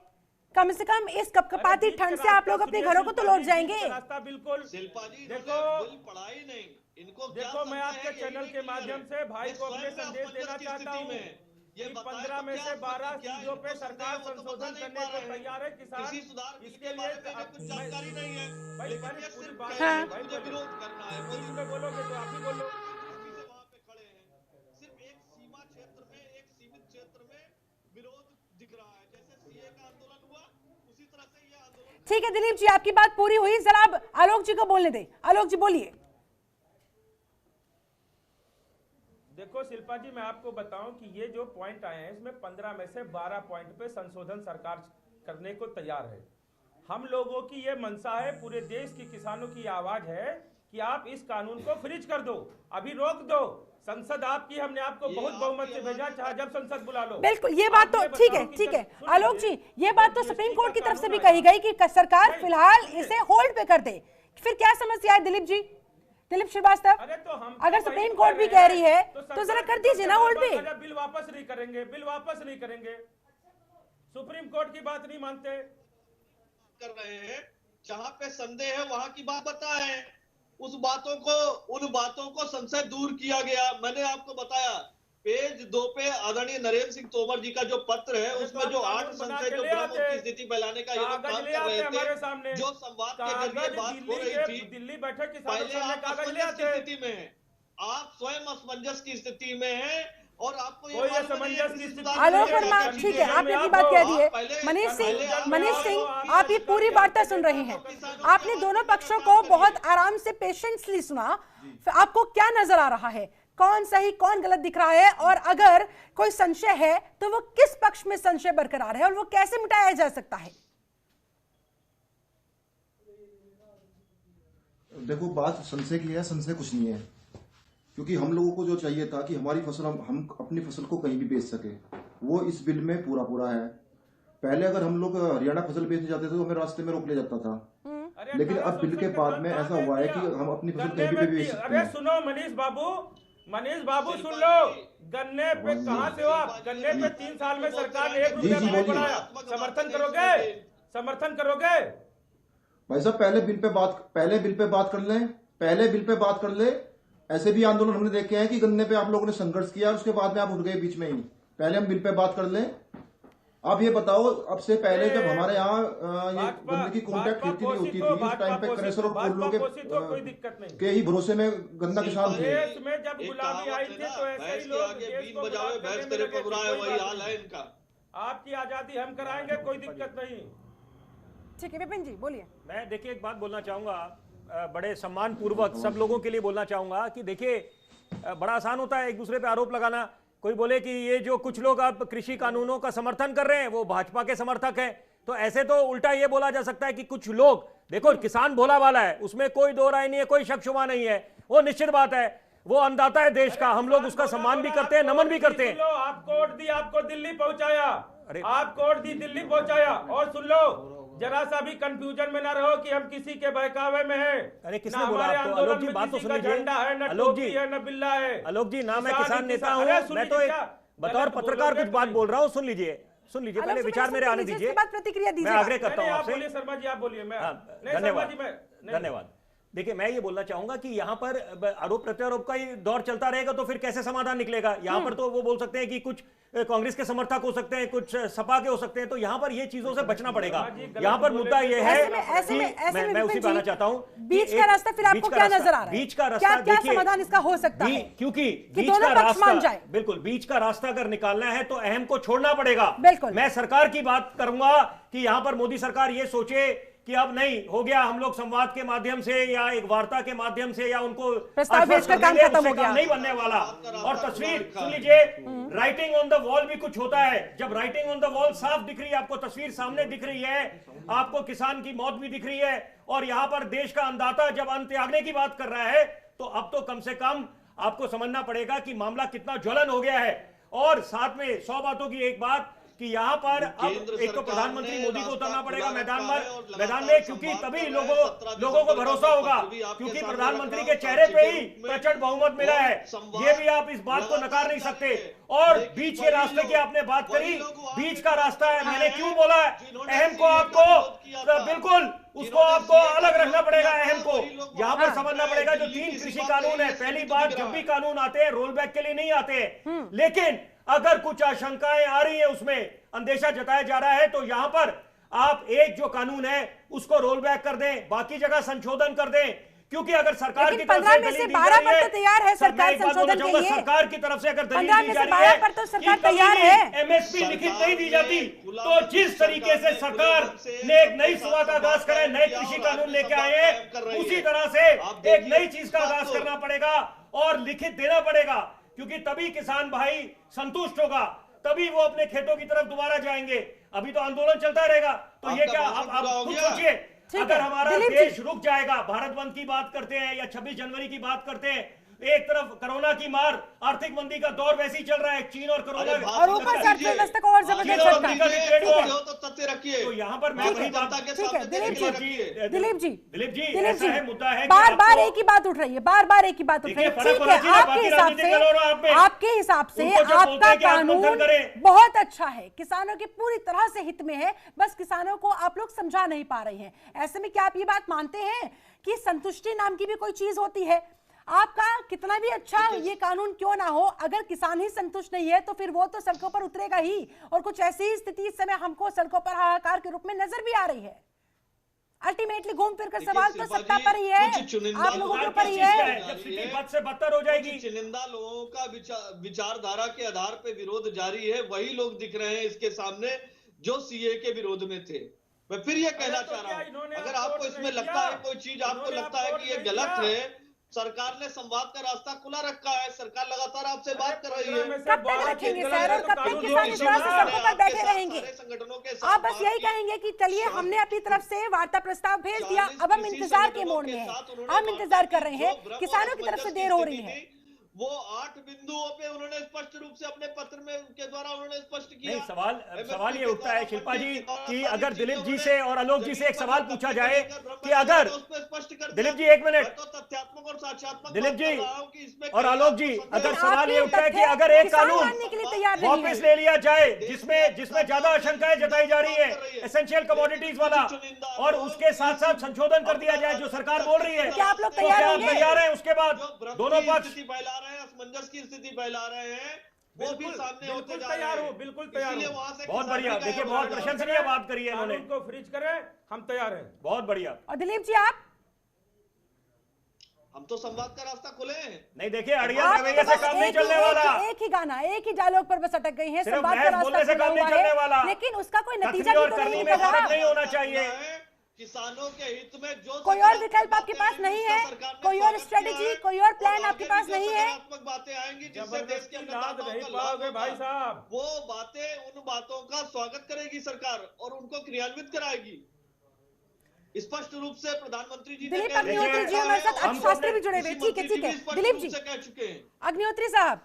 कम से कम इस कपकपाती ठंड से आप लोग अपने घरों को तो लौट जाएंगे। रास्ता बिल्कुल। शिल्पा जी, देखो पढ़ाई नहीं, इनको देखो, मैं आपके चैनल के माध्यम से भाई को अपने संदेश देना चाहता हूँ कि 15 में से 12 चीजों पे सरकार संशोधन करने को तैयार है। किसान इसके लिए कुछ जानकारी नहीं है भाई, पूरी बात मुझे विरोध करना है। कोई में बोलोगे तो आप ही बोलो। वहां पे खड़े हैं, सिर्फ एक सीमा क्षेत्र में, एक सीमित क्षेत्र में विरोध दिख रहा है। जैसे सीए का आंदोलन हुआ, उसी तरह से ये आंदोलन। ठीक है दिलीप जी, आपकी बात पूरी हुई, जरा अब आलोक जी को बोलने दें। आलोक जी बोलिए। देखो शिल्पा जी, मैं आपको बताऊं कि ये जो पॉइंट आए हैं इसमें 15 में से 12 पॉइंट पे संशोधन सरकार करने को तैयार है। हम लोगों की ये मंशा है, पूरे देश के किसानों की आवाज है कि आप इस कानून को फ्रीज कर दो, अभी रोक दो। संसद आपकी, हमने आपको बहुत बहुमत से भेजा, चाहे जब संसद बुला लो। बिल्कुल, ये बात तो ठीक है आलोक जी, ये बात तो सुप्रीम कोर्ट की तरफ से भी कही गई कि सरकार फिलहाल इसे होल्ड पे कर दे। फिर क्या समस्या है दिलीप जी? दिलीप श्रीवास्तव, अगर सुप्रीम कोर्ट भी कह रही है तो जरा कर दीजिए ना होल्ड पे। बिल वापस नहीं करेंगे, सुप्रीम कोर्ट की बात नहीं मानते। कर रहे हैं, जहां पे संदेह है वहां की बात बताएं। उन बातों को संशय दूर किया गया। मैंने आपको बताया पेज 2 पे आदरणीय नरेंद्र सिंह तोमर जी का जो पत्र है, उसमें जो 8 संशय जो भ्रम की स्थिति फैलाने का ये लोग काम कर रहे थे, जो संवाद के जरिए बात हो रही थी, दिल्ली बैठक की पहले आप असमंजस की स्थिति में हैं, आप स्वयं असमंजस की स्थिति में हैं और आपको ये आलोक वर्मा, ठीक है आपने अपनी बात कह दी है। मनीष सिंह, आप ये पूरी वार्ता सुन रहे हैं, आपने दोनों पक्षों को बहुत आराम से पेशेंसली सुना। आपको क्या नजर आ रहा है, कौन सही कौन गलत दिख रहा है, और अगर कोई संशय है तो वो किस पक्ष में संशय बरकरार है और वो कैसे मिटाया जा सकता है? देखो, बात संशय की है, संशय कुछ नहीं है, क्योंकि हम लोगों को जो चाहिए था कि हमारी फसल, हम अपनी फसल को कहीं भी बेच सके, वो इस बिल में पूरा है। पहले अगर हम लोग हरियाणा फसल बेचने जाते थे तो हमें रास्ते में रोक लिया जाता था, लेकिन अब बिल के बाद में ऐसा हुआ है कि हम अपनी फसल कहीं भी बेच सकते हैं। अरे सुनो मनीष बाबू सुन लो, गन्ने पे कहां से हो आप? गन्ने पे 3 साल में सरकार ने 1 रुपया नहीं बढ़ाया। समर्थन करोगे? भाई साहब, पहले बिल पे बात कर ले। ऐसे भी आंदोलन हमने देखे हैं कि गन्ने पे आप लोगों ने संघर्ष किया, उसके बाद में आप उठ गए बीच में ही। पहले हम बिल पे बात कर लें। आप ये बताओ, अब से पहले जब हमारे यहाँ ये गन्ने की कॉन्ट्रैक्ट खेती नहीं होती थी, उस टाइम पे क्रेशर और कोल्लो के ही भरोसे में गन्ना किसान थे। जब गुलामी आई थी तो ऐसे ही लोग वही हाल है इनका। आपकी आजादी हम कराएंगे, कोई दिक्कत नहीं। ठीक है विपिन जी बोलिए। मैं देखिए एक बात बोलना चाहूंगा, बड़े सम्मान पूर्वक सब लोगों के लिए बोलना चाहूंगा कि देखिए बड़ा आसान होता है एक दूसरे पे आरोप लगाना। कोई बोले कि ये जो कुछ लोग अब कृषि कानूनों का समर्थन कर रहे हैं वो भाजपा के समर्थक हैं, तो ऐसे तो उल्टा ये बोला जा सकता है कि कुछ लोग, देखो किसान भोला वाला है, उसमें कोई दो राय नहीं है, कोई शक शुबा नहीं है, वो निश्चित बात है, वो अन्नदाता है देश का, हम लोग उसका सम्मान भी करते हैं, नमन भी करते हैं। आपको वोट दी, आपको दिल्ली पहुंचाया, आपको वोट दी, दिल्ली पहुंचाया। और सुन लो, जरा सा भी कंफ्यूजन में ना रहो कि हम किसी के बहकावे में हैं। अरे किसने बोला आपको? आलोक जी बात तो सुन लीजिए। आलोक जी है, न बिल्ला है। आलोक जी, ना मैं किसान नेता हूँ, मैं तो एक बतौर पत्रकार कुछ बात बोल रहा हूँ, सुन लीजिए। सुन लीजिए, पहले विचार मेरे आने दीजिए, प्रतिक्रिया दीजिए। मैं आग्रह करता हूं आप आपसे। बोलिए शर्मा जी, आप बोलिए। मैं धन्यवाद, धन्यवाद। देखिए, मैं ये बोलना चाहूंगा कि यहाँ पर आरोप प्रत्यारोप का ही दौर चलता रहेगा तो फिर कैसे समाधान निकलेगा। यहाँ पर तो वो बोल सकते हैं कि कुछ कांग्रेस के समर्थक हो सकते हैं, कुछ सपा के हो सकते हैं, तो यहाँ पर ये चीजों से बचना पड़ेगा। यहाँ पर मुद्दा ये है कि मैं उसी पर आना चाहता हूँ, बीच का रास्ता फिर आपको क्या नजर आ रहा है? बीच का रास्ता क्या समाधान इसका हो सकता है? क्योंकि बीच का रास्ता, बिल्कुल बीच का रास्ता अगर निकालना है तो अहम को छोड़ना पड़ेगा। बिल्कुल। मैं सरकार की बात करूंगा कि यहाँ पर मोदी सरकार ये सोचे कि अब नहीं हो गया, हम लोग संवाद के माध्यम से या एक वार्ता के माध्यम से या उनको प्रस्ताव भेजकर काम खत्म हो गया, नहीं बनने वाला। और तस्वीर सुन लीजिए, राइटिंग ऑन द वॉल भी कुछ होता है। जब राइटिंग ऑन द वॉल साफ दिख रही है, आपको तस्वीर सामने दिख रही है, आपको किसान की मौत भी दिख रही है, और यहाँ पर देश का अन्नदाता जब अन्न त्यागने की बात कर रहा है, तो अब तो कम से कम आपको समझना पड़ेगा कि मामला कितना ज्वलन हो गया है। और साथ में 100 बातों की एक बात कि यहाँ पर अब एक तो प्रधानमंत्री मोदी को उतरना पड़ेगा मैदान में, क्योंकि तभी लोगों को भरोसा होगा, क्योंकि प्रधानमंत्री के चेहरे पे ही प्रचंड बहुमत मिला है। ये भी आप इस बात को नकार नहीं सकते। और बीच के रास्ते की आपने बात करी, बीच का रास्ता है, मैंने क्यों बोला है? अहम को आपको बिल्कुल उसको आपको अलग रखना पड़ेगा। अहम को यहाँ पर समझना पड़ेगा, जो 3 कृषि कानून है, पहली बात, जब भी कानून आते हैं रोल बैक के लिए नहीं आते हैं, लेकिन अगर कुछ आशंकाएं आ रही है, उसमें अंदेशा जताया जा रहा है, तो यहां पर आप एक जो कानून है उसको रोल बैक कर दें, बाकी जगह संशोधन कर दें। क्योंकि अगर सरकार की तरफ से दलील दी जा रही है, तैयार है सरकार संशोधन के लिए। सरकार की तरफ से अगर दलील दी जा रही है तो सरकार तैयार है, एमएसपी लिखित नहीं दी जाती, तो जिस तरीके से सरकार ने एक नई सुबह का आगाज करा है, नए कृषि कानून लेके आए हैं, उसी तरह से एक नई चीज का आगाज करना पड़ेगा और लिखित देना पड़ेगा, क्योंकि तभी किसान भाई संतुष्ट होगा, तभी वो अपने खेतों की तरफ दोबारा जाएंगे। अभी तो आंदोलन चलता रहेगा, तो ये क्या आप खुद सोचिए, अगर हमारा देश रुक जाएगा, भारत बंद की बात करते हैं या 26 जनवरी की बात करते हैं, एक तरफ कोरोना की मार, आर्थिक मंदी का दौर वैसे ही चल रहा है, चीन और कोरोना, और ऊपर से अर्थव्यवस्था को और जबरदस्त झटका है। तो तथ्य रखिए, तो यहाँ पर मैं वही बात, दिलीप जी ऐसा है, मुद्दा है, बार-बार एक ही बात उठ रही है, बार-बार एक ही बात उठ रही है। ठीक है, आपके हिसाब से आपका कानून बहुत अच्छा है, किसानों के पूरी तरह से हित में है, बस किसानों को आप लोग समझा नहीं पा रहे हैं। ऐसे में क्या आप ये बात मानते हैं कि संतुष्टि नाम की भी कोई चीज होती है? आपका कितना भी अच्छा ये कानून क्यों ना हो, अगर किसान ही संतुष्ट नहीं है तो फिर वो तो सड़कों पर उतरेगा ही। और कुछ ऐसी ही स्थिति इस समय हमको सड़कों पर हाहाकार के रूप में नजर भी आ रही है। अल्टीमेटली घूम फिर कर सवाल तो सत्ता पर ही है, आप लोगों के ऊपर ही है। जब स्थिति बद से बदतर हो जाएगी, चुनिंदा लोगों का विचारधारा के आधार पे विरोध जारी है, वही लोग दिख रहे हैं इसके सामने जो सीए के विरोध में थे। मैं फिर ये कहना चाह रहा हूँ, अगर आपको इसमें लगता है कोई चीज आपको लगता है कि ये गलत है, सरकार ने संवाद का रास्ता खुला रखा है, सरकार लगातार आपसे बात कर रही है। कब तक रखेंगे सर, और कब तक किसान इस तरह से सड़कों पर बैठे रहेंगे? संगठनों के आप बस यही कहेंगे कि चलिए हमने अपनी तरफ से वार्ता प्रस्ताव भेज दिया, अब हम इंतजार के मोड में हैं, हम इंतजार कर रहे हैं, किसानों की तरफ से देर हो रही है। वो 8 बिंदुओं पे उन्होंने स्पष्ट रूप से अपने पत्र में उनके द्वारा उन्होंने स्पष्ट किया। नहीं, सवाल ये उठता है शिल्पा जी कि अगर दिलीप जी से और आलोक जी से एक सवाल पूछा जाए कि अगर दिलीप जी, एक मिनट, तथ्यात्मक और साक्ष्यात्मक दिलीप जी और आलोक जी, अगर सवाल ये उठता है कि अगर एक कानून वापस ले लिया जाए जिसमें ज्यादा आशंकाएं जताई जा रही है, एसेंशियल कमोडिटीज वाला, और उसके साथ साथ संशोधन कर दिया जाए जो सरकार बोल रही है, क्या आप लोग तैयार हैं? उसके बाद दोनों पक्ष असमंजस की स्थिति फैला रहे हैं, वो भी सामने होते जा तैयार हो, बिल्कुल तैयार हो। बहुत बढ़िया, देखिए बहुत प्रशंसनीय बात करी है इन्होंने, उनको फ्रीज करें, हम तैयार हैं। बहुत बढ़िया। और दिलीप जी आप? हम तो संवाद का रास्ता खुले हैं। नहीं, देखिए अड़िया रवैये से काम नहीं चलने वाला, एक ही गाना, एक ही डायलॉग पर बस अटक गई है, संवाद का रास्ता से काम नहीं चलने वाला, लेकिन उसका कोई नतीजा भी तो नहीं निकल रहा। नहीं होना चाहिए। किसानों के हित में जो कोई और विकल्प आपके पास नहीं है, कोई और स्ट्रेटेजी, कोई और प्लान आपके पास नहीं है? बातें आएंगी जिससे देश के नहीं पाओगे भाई साहब, वो बातें, उन बातों का स्वागत करेगी सरकार और उनको क्रियान्वित कराएगी। स्पष्ट रूप से प्रधानमंत्री जी दिलीप अग्निहोत्री जी हमारे साथ अर्थशास्त्री भी जुड़े हुए। ठीक है दिलीप जी, कह चुके हैं। अग्निहोत्री साहब,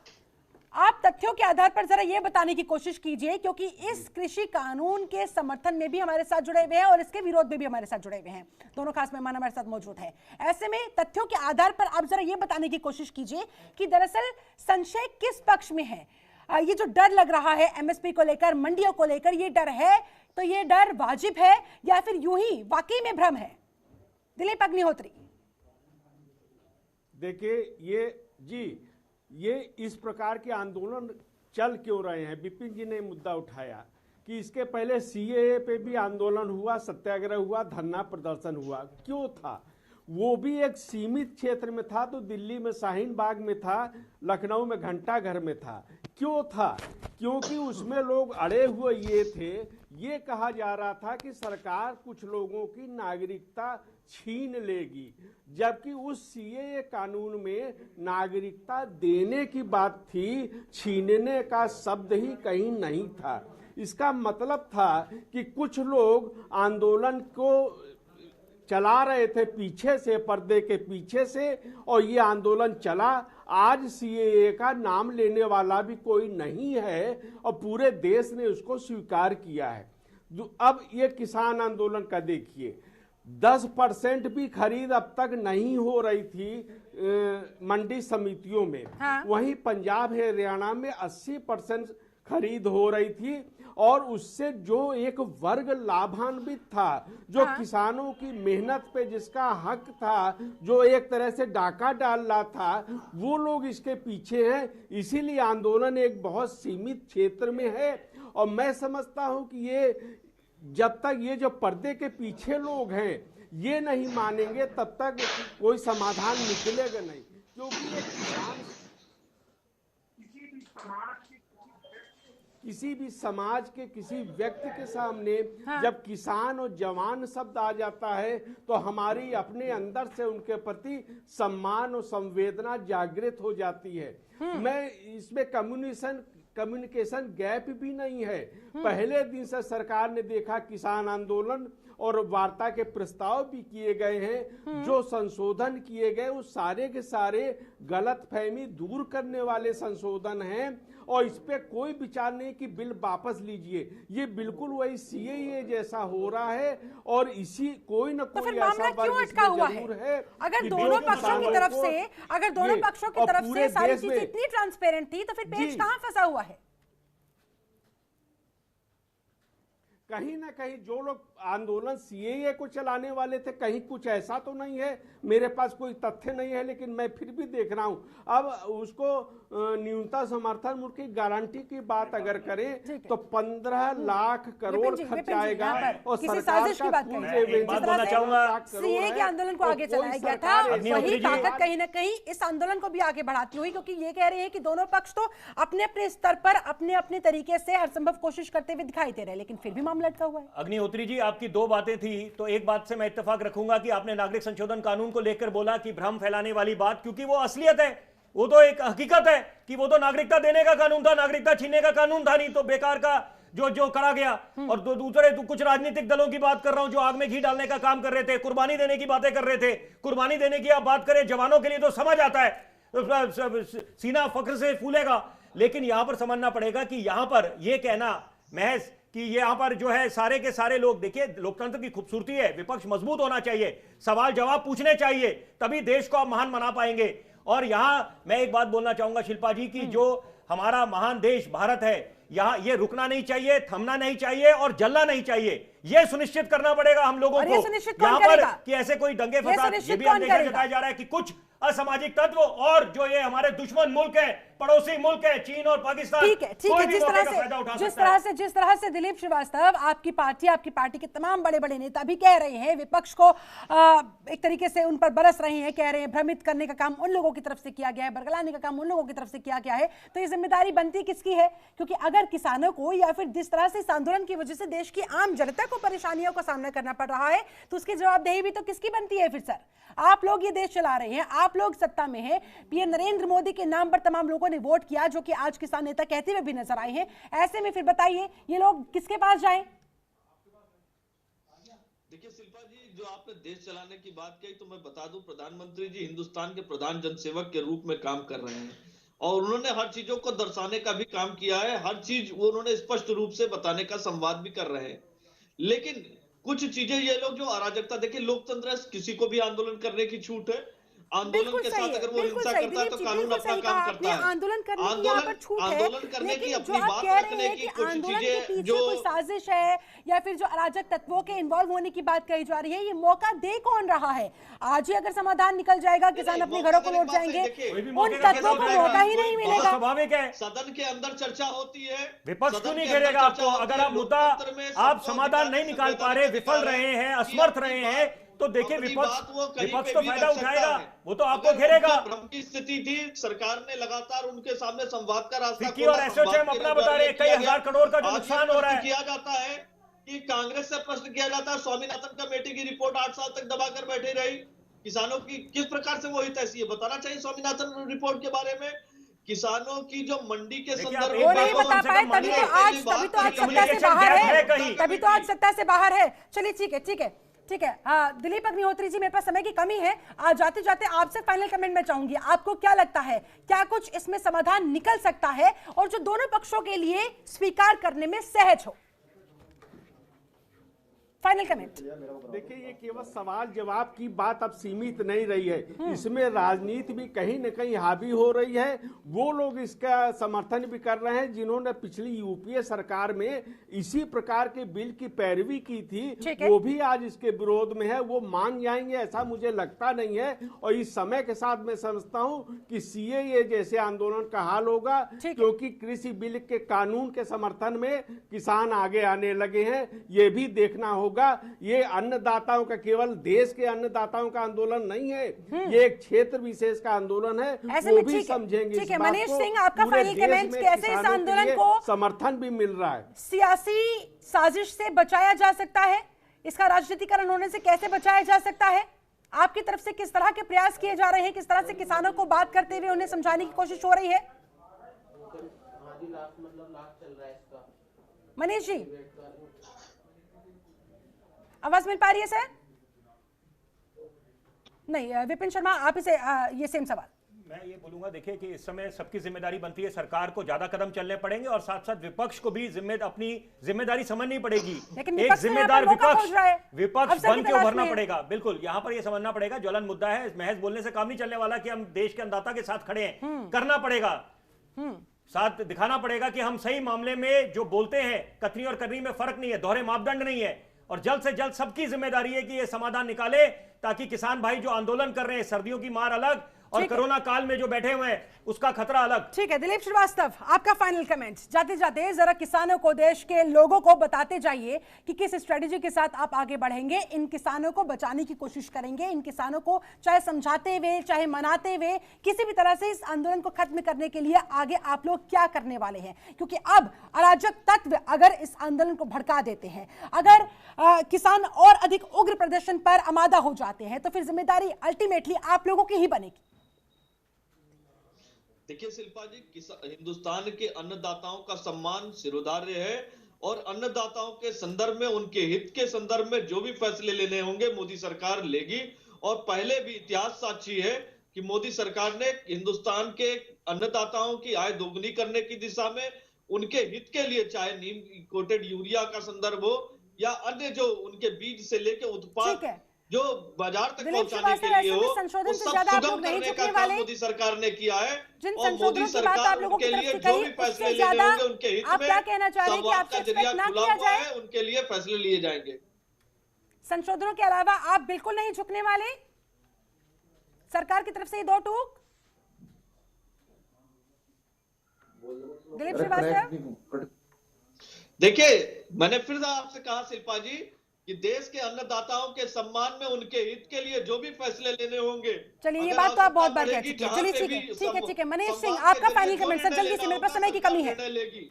आप तथ्यों के आधार पर जरा ये बताने की कोशिश कीजिए, क्योंकि इस कृषि कानून के समर्थन में भी हमारे साथ जुड़े हुए हैं और इसके विरोध में भी हमारे साथ जुड़े हुए हैं, दोनों खास मेहमान हमारे साथ मौजूद हैं। ऐसे में तथ्यों के आधार पर आप जरा ये बताने की कोशिश कीजिए कि दरअसल संशय किस पक्ष में है। ये जो डर लग रहा है एमएसपी को लेकर, मंडियों को लेकर, ये डर है तो ये डर वाजिब है या फिर यूं ही वाकई में भ्रम है? दिलीप अग्निहोत्री। देखिए ये इस प्रकार के आंदोलन चल क्यों रहे हैं? विपिन जी ने मुद्दा उठाया कि इसके पहले सीएए पे भी आंदोलन हुआ, सत्याग्रह हुआ, धरना प्रदर्शन हुआ। क्यों था? वो भी एक सीमित क्षेत्र में था, तो दिल्ली में शाहीन बाग में था, लखनऊ में घंटा घर में था। क्यों था? क्योंकि उसमें लोग अड़े हुए ये थे, ये कहा जा रहा था कि सरकार कुछ लोगों की नागरिकता छीन लेगी, जबकि उस सीएए कानून में नागरिकता देने की बात थी, छीनने का शब्द ही कहीं नहीं था। इसका मतलब था कि कुछ लोग आंदोलन को चला रहे थे पीछे से, पर्दे के पीछे से, और ये आंदोलन चला। आज सीएए का नाम लेने वाला भी कोई नहीं है और पूरे देश ने उसको स्वीकार किया है। अब ये किसान आंदोलन का देखिए, 10% भी खरीद अब तक नहीं हो रही थी मंडी समितियों में। हाँ। वहीं पंजाब हरियाणा में 80% खरीद हो रही थी, और उससे जो एक वर्ग लाभान्वित था, जो हाँ। किसानों की मेहनत पे जिसका हक था, जो एक तरह से डाका डाल रहा था, वो लोग इसके पीछे हैं। इसीलिए आंदोलन एक बहुत सीमित क्षेत्र में है। और मैं समझता हूं कि ये जब तक ये जो पर्दे के पीछे लोग हैं ये नहीं मानेंगे, तब तक कोई समाधान निकलेगा नहीं। क्योंकि ये किसी भी समाज के किसी व्यक्ति के सामने हाँ। जब किसान और जवान शब्द आ जाता है तो हमारी अपने अंदर से उनके प्रति सम्मान और संवेदना जागृत हो जाती है। मैं इसमें कम्युनिकेशन गैप भी नहीं है। पहले दिन से सरकार ने देखा किसान आंदोलन और वार्ता के प्रस्ताव भी किए गए हैं, जो संशोधन किए गए वो सारे के सारे गलतफहमी दूर करने वाले संशोधन हैं, और इस पे कोई विचार नहीं कि बिल वापस लीजिए। ये बिल्कुल वही सीएए जैसा हो रहा है, और इसी कोई न तो कोई फिर मामला ऐसा क्यों वर्ग अटका हुआ जरूर है? अगर कि दोनों जो पक्षों की किसानों तरफ को- से, अगर दोनों ये, पक्षों की और तरफ पूरे से सारी देश चीजें में- इतनी ट्रांसपेरेंट थी, तो फिर पेच जी। कहां फंसा हुआ है? कहीं ना कहीं जो लोग आंदोलन सीएए को चलाने वाले थे, कहीं कुछ ऐसा तो नहीं है, मेरे पास कोई तथ्य नहीं है, लेकिन मैं फिर भी देख रहा हूं। अब उसको न्यूनतम समर्थन मूल्य की गारंटी की बात अगर करें तो 15 लाख करोड़ खर्च आएगा, और किसी सरकार साजिश की का बात कुल करें। रेवेन्यू एक बात बोलना चाहूंगा, सीए के आंदोलन को आगे चलाया गया था, वही ताकत कहीं ना कहीं इस आंदोलन को भी आगे बढ़ाती हुई, क्योंकि ये कह रहे हैं कि दोनों पक्ष तो अपने अपने स्तर पर अपने अपने तरीके से हर संभव कोशिश करते हुए दिखाई दे रहे हैं, लेकिन फिर भी मामला अटका हुआ है। अग्निहोत्री जी, आपकी दो बातें थी, तो एक बात से मैं इत्तेफाक रखूंगा कि आपने नागरिक संशोधन कानून को लेकर बोला कि भ्रम फैलाने वाली बात, क्योंकि वो असलियत है, वो तो एक हकीकत है कि वो तो नागरिकता देने का कानून था, नागरिकता छीनने का कानून था नहीं। तो बेकार का जो करा गया। और दूसरे कुछ राजनीतिक दलों की बात कर रहा हूं जो आग में घी डालने का काम कर रहे थे, कुर्बानी देने की बातें कर रहे थे। कुर्बानी देने की आप बात करें जवानों के लिए तो समझ आता है, सीना फख्र से फूलेगा, लेकिन यहां पर समझना पड़ेगा कि यहां पर यह कहना महज कि यहां पर जो है सारे के सारे लोग, देखिए लोकतंत्र की खूबसूरती है, विपक्ष मजबूत होना चाहिए, सवाल जवाब पूछने चाहिए, तभी देश को आप महान बना पाएंगे। और यहां मैं एक बात बोलना चाहूंगा शिल्पा जी की, जो हमारा महान देश भारत है, यहां ये रुकना नहीं चाहिए, थमना नहीं चाहिए और जलना नहीं चाहिए। ये सुनिश्चित करना पड़ेगा हम लोगों को यहां पर कि ऐसे कोई दंगे फसाद, ये भी अंदेशा जताया जा रहा है कि कुछ असामाजिक तत्व और जो ये हमारे दुश्मन मुल्क है, पड़ोसी मुल्क है, चीन और पाकिस्तान, ठीक है, जिस तरह से दिलीप श्रीवास्तव, आपकी पार्टी के तमाम बड़े बड़े नेता भी कह रहे हैं, विपक्ष को एक तरीके से उन पर बरस रहे हैं, कह रहे हैं भ्रमित करने का काम उन लोगों की तरफ से किया गया है, बरगलाने का काम उन लोगों की तरफ से किया गया है, तो ये जिम्मेदारी बनती किसकी है? क्योंकि अगर किसानों को या फिर जिस तरह से इस आंदोलन की वजह से देश की आम जनता को परेशानियों का सामना करना पड़ रहा है, तो उसकी जवाबदेही भी तो किसकी बनती है? फिर सर, आप लोग ये देश चला रहे हैं, आप लोग सत्ता में हैं, पीएम नरेंद्र मोदी के नाम पर तमाम लोगों ने वोट किया, जो कि आज किसान नेता कहते हुए भी नजर आए हैं। ऐसे में फिर बताइए ये लोग किसके पास जाएं? देखिए शिल्पा जी, जो आपने देश चलाने की बात कही, तो मैं बता दूं, प्रधानमंत्री जी हिंदुस्तान के प्रधान जनसेवक के रूप में काम कर रहे हैं, और उन्होंने हर चीजों को दर्शाने का भी काम किया है, हर चीज वो उन्होंने स्पष्ट रूप से बताने का संवाद भी कर रहे हैं। लेकिन कुछ चीजें ये लोग जो अराजकता, देखिए लोकतंत्र है, किसी को भी आंदोलन करने की छूट है, आंदोलन के साथ अगर वो हिंसा करता है तो कानून अपना काम करता है। आंदोलन करने की यहाँ पर छूट है, आंदोलन करने की, लेकिन अपनी जो आप बात कह रहे रखने हैं की कि कुछ आंदोलन के चीजें पीछे जो कोई साजिश है या फिर जो अराजक तत्वों के इन्वॉल्व होने की बात कही जा रही है, ये मौका दे कौन रहा है? आज ही अगर समाधान निकल जाएगा, किसान अपने घरों को लौट जाएंगे, उन तत्वों को मौका ही नहीं मिलेगा। स्वाभाविक है, सदन के अंदर चर्चा होती है, विपक्ष क्यों नहीं घेरेगा आपको? अगर आप मुद्दा आप समाधान नहीं निकाल पा रहे, विफल रहे हैं, असमर्थ रहे हैं, तो देखिए विपक्ष तो फायदा उठाएगा, वो तो आपको घेरेगा। भ्रम की स्थिति थी, सरकार ने लगातार उनके सामने संवाद का रास्ता फिक्की और एसोचैम अपना बता रहे हैं कई हजार करोड़ का जो नुकसान हो रहा है। किया जाता है कि कांग्रेस से प्रश्न किया जाता है, स्वामीनाथन कमेटी की रिपोर्ट 8 साल तक दबाकर बैठी रही, किसानों की किस प्रकार से वो हित है, ये बताना चाहिए स्वामीनाथन रिपोर्ट के बारे में। किसानों की जो मंडी के संदर्भ में वो नहीं बता पाए, तभी तो आज सत्ता से बाहर है, तभी तो आज सत्ता से बाहर है। चलिए ठीक है। हाँ, दिलीप अग्निहोत्री जी, मेरे पास समय की कमी है, आज जाते जाते आपसे फाइनल कमेंट में चाहूंगी, आपको क्या लगता है, क्या कुछ इसमें समाधान निकल सकता है और जो दोनों पक्षों के लिए स्वीकार करने में सहज हो? Final comment. देखिए, ये केवल सवाल जवाब की बात अब सीमित नहीं रही है, इसमें राजनीति भी कहीं न कहीं हावी हो रही है। वो लोग इसका समर्थन भी कर रहे हैं जिन्होंने पिछली यूपीए सरकार में इसी प्रकार के बिल की पैरवी की थी, वो भी आज इसके विरोध में है। वो मान जाएंगे ऐसा मुझे लगता नहीं है, और इस समय के साथ मैं समझता हूं कि सीएए जैसे आंदोलन का हाल होगा, क्योंकि कृषि बिल के कानून के समर्थन में किसान आगे आने लगे हैं। ये भी देखना होगा, ये अन्नदाताओं का, केवल देश के अन्नदाताओं का आंदोलन नहीं है, ये एक क्षेत्र विशेष का आंदोलन है, वो भी समझेंगे। ठीक है, मनीष सिंह, आपका फाइनल कमेंट, कैसे इस आंदोलन को समर्थन भी मिल रहा है? सियासी साजिश से बचाया जा सकता है, इसका राजनीतिकरण होने से कैसे बचाया जा सकता है? आपकी तरफ से किस तरह के प्रयास किए जा रहे हैं, किस तरह से किसानों को बात करते हुए उन्हें समझाने की कोशिश हो रही है? मनीष जी, आवाज मिल पा रही है सर? नहीं, विपिन शर्मा, आप इसे ये सेम सवाल। मैं ये बोलूंगा, देखिए कि इस समय सबकी जिम्मेदारी बनती है, सरकार को ज्यादा कदम चलने पड़ेंगे और साथ साथ विपक्ष को भी अपनी जिम्मेदारी समझनी पड़ेगी। एक जिम्मेदार विपक्ष बन के उभरना पड़ेगा। बिल्कुल, यहाँ पर ये समझना पड़ेगा ज्वलन मुद्दा है, महज बोलने से काम नहीं चलने वाला कि हम देश के अन्नदाता के साथ खड़े हैं, करना पड़ेगा, साथ दिखाना पड़ेगा कि हम सही मामले में जो बोलते हैं, कथनी और करनी में फर्क नहीं है, दोहरे मापदंड नहीं है, और जल्द से जल्द सबकी जिम्मेदारी है कि ये समाधान निकाले, ताकि किसान भाई जो आंदोलन कर रहे हैं, सर्दियों की मार अलग और कोरोना काल में जो बैठे हुए हैं उसका खतरा अलग। ठीक है, दिलीप श्रीवास्तव, आपका फाइनल कमेंट। जाते जाते जरा किसानों को, देश के लोगों को बताते जाइए कि किस स्ट्रेटेजी के साथ आप आगे बढ़ेंगे, इन किसानों को बचाने की कोशिश करेंगे, इन किसानों को चाहे समझाते हुए, चाहे मनाते हुए, किसी भी तरह से इस आंदोलन को खत्म करने के लिए आगे आप लोग क्या करने वाले हैं? क्योंकि अब अराजक तत्व अगर इस आंदोलन को भड़का देते हैं, अगर किसान और अधिक उग्र प्रदर्शन पर आमादा हो जाते हैं, तो फिर जिम्मेदारी अल्टीमेटली आप लोगों की ही बनेगी। देखिए शिल्पा जी, हिंदुस्तान के अन्नदाताओं का सम्मान शिरोधार्य है, और अन्नदाताओं के संदर्भ में, उनके हित के संदर्भ में जो भी फैसले लेने होंगे मोदी सरकार लेगी। और पहले भी इतिहास साक्षी है कि मोदी सरकार ने हिंदुस्तान के अन्नदाताओं की आय दोगुनी करने की दिशा में, उनके हित के लिए, चाहे नीम कोटेड यूरिया का संदर्भ हो या अन्य जो उनके बीज से लेके उत्पाद जो बाजार तक पहुंचाने के लिए हो, संशोधन से ज्यादा आप लोग नहीं चुकने वाले, मोदी सरकार ने किया है। और मोदी सरकार उनके लिए जो भी फैसले लेने होंगे उनके हित में, क्या कहना चाह रहे हैं कि आपसे एक्सपेक्ट ना किया जाए, उनके लिए फैसले लिए जाएंगे। संशोधनों के अलावा आप बिल्कुल नहीं झुकने वाले, सरकार की तरफ से ये दो टूक? दिलीप श्रीवास्तव, देखिए मैंने फिर आपसे कहा शिल्पा जी कि देश के अन्नदाताओं के सम्मान में, उनके हित के लिए जो भी फैसले लेने होंगे। चलिए, ये बात तो आप बहुत बार कह चुके हैं। चलिए ठीक है। मनीष सिंह, आपका फाइनल कमेंट सर, जल्दी से, मेरे पास समय की कमी है। लेगी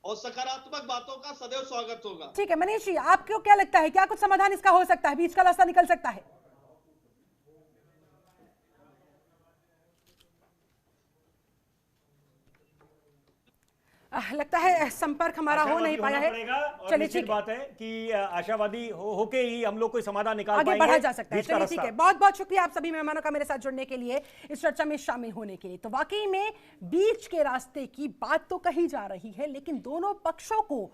और सकारात्मक बातों का सदैव स्वागत होगा। ठीक है मनीष जी, आपको क्या लगता है, क्या कुछ समाधान इसका हो सकता है, बीच का रास्ता निकल सकता है? लगता है संपर्क हमारा हो नहीं पाया है। चलिए ठीक बात है कि आशावादी होके ही हम लोग कोई समाधान निकाल पाएंगे, आगे बढ़ा जा सकता है। चलिए ठीक है, बहुत बहुत शुक्रिया आप सभी मेहमानों का मेरे साथ जुड़ने के लिए, इस चर्चा में शामिल होने के लिए। तो वाकई में बीच के रास्ते की बात तो कही जा रही है, लेकिन दोनों पक्षों को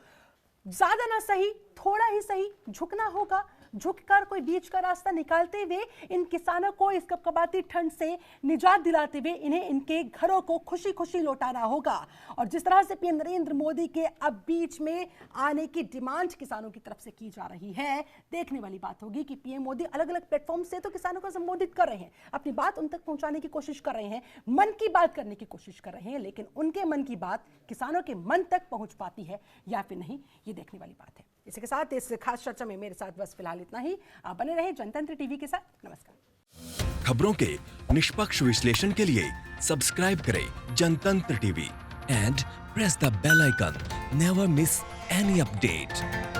ज्यादा ना सही, थोड़ा ही सही झुकना होगा, झुककर कोई बीच का रास्ता निकालते हुए इन किसानों को इस कपकपाती ठंड से निजात दिलाते हुए इन्हें इनके घरों को खुशी खुशी लौटाना होगा। और जिस तरह से पीएम नरेंद्र मोदी के अब बीच में आने की डिमांड किसानों की तरफ से की जा रही है, देखने वाली बात होगी कि पीएम मोदी अलग अलग प्लेटफॉर्म से तो किसानों को संबोधित कर रहे हैं, अपनी बात उन तक पहुंचाने की कोशिश कर रहे हैं, मन की बात करने की कोशिश कर रहे हैं, लेकिन उनके मन की बात किसानों के मन तक पहुंच पाती है या फिर नहीं, ये देखने वाली बात है। इसी के साथ इस खास चर्चा में मेरे साथ बस फिलहाल इतना ही। आप बने रहे जनतंत्र टीवी के साथ। नमस्कार। खबरों के निष्पक्ष विश्लेषण के लिए सब्सक्राइब करें Jantantra TV and press the bell icon. Never miss any update.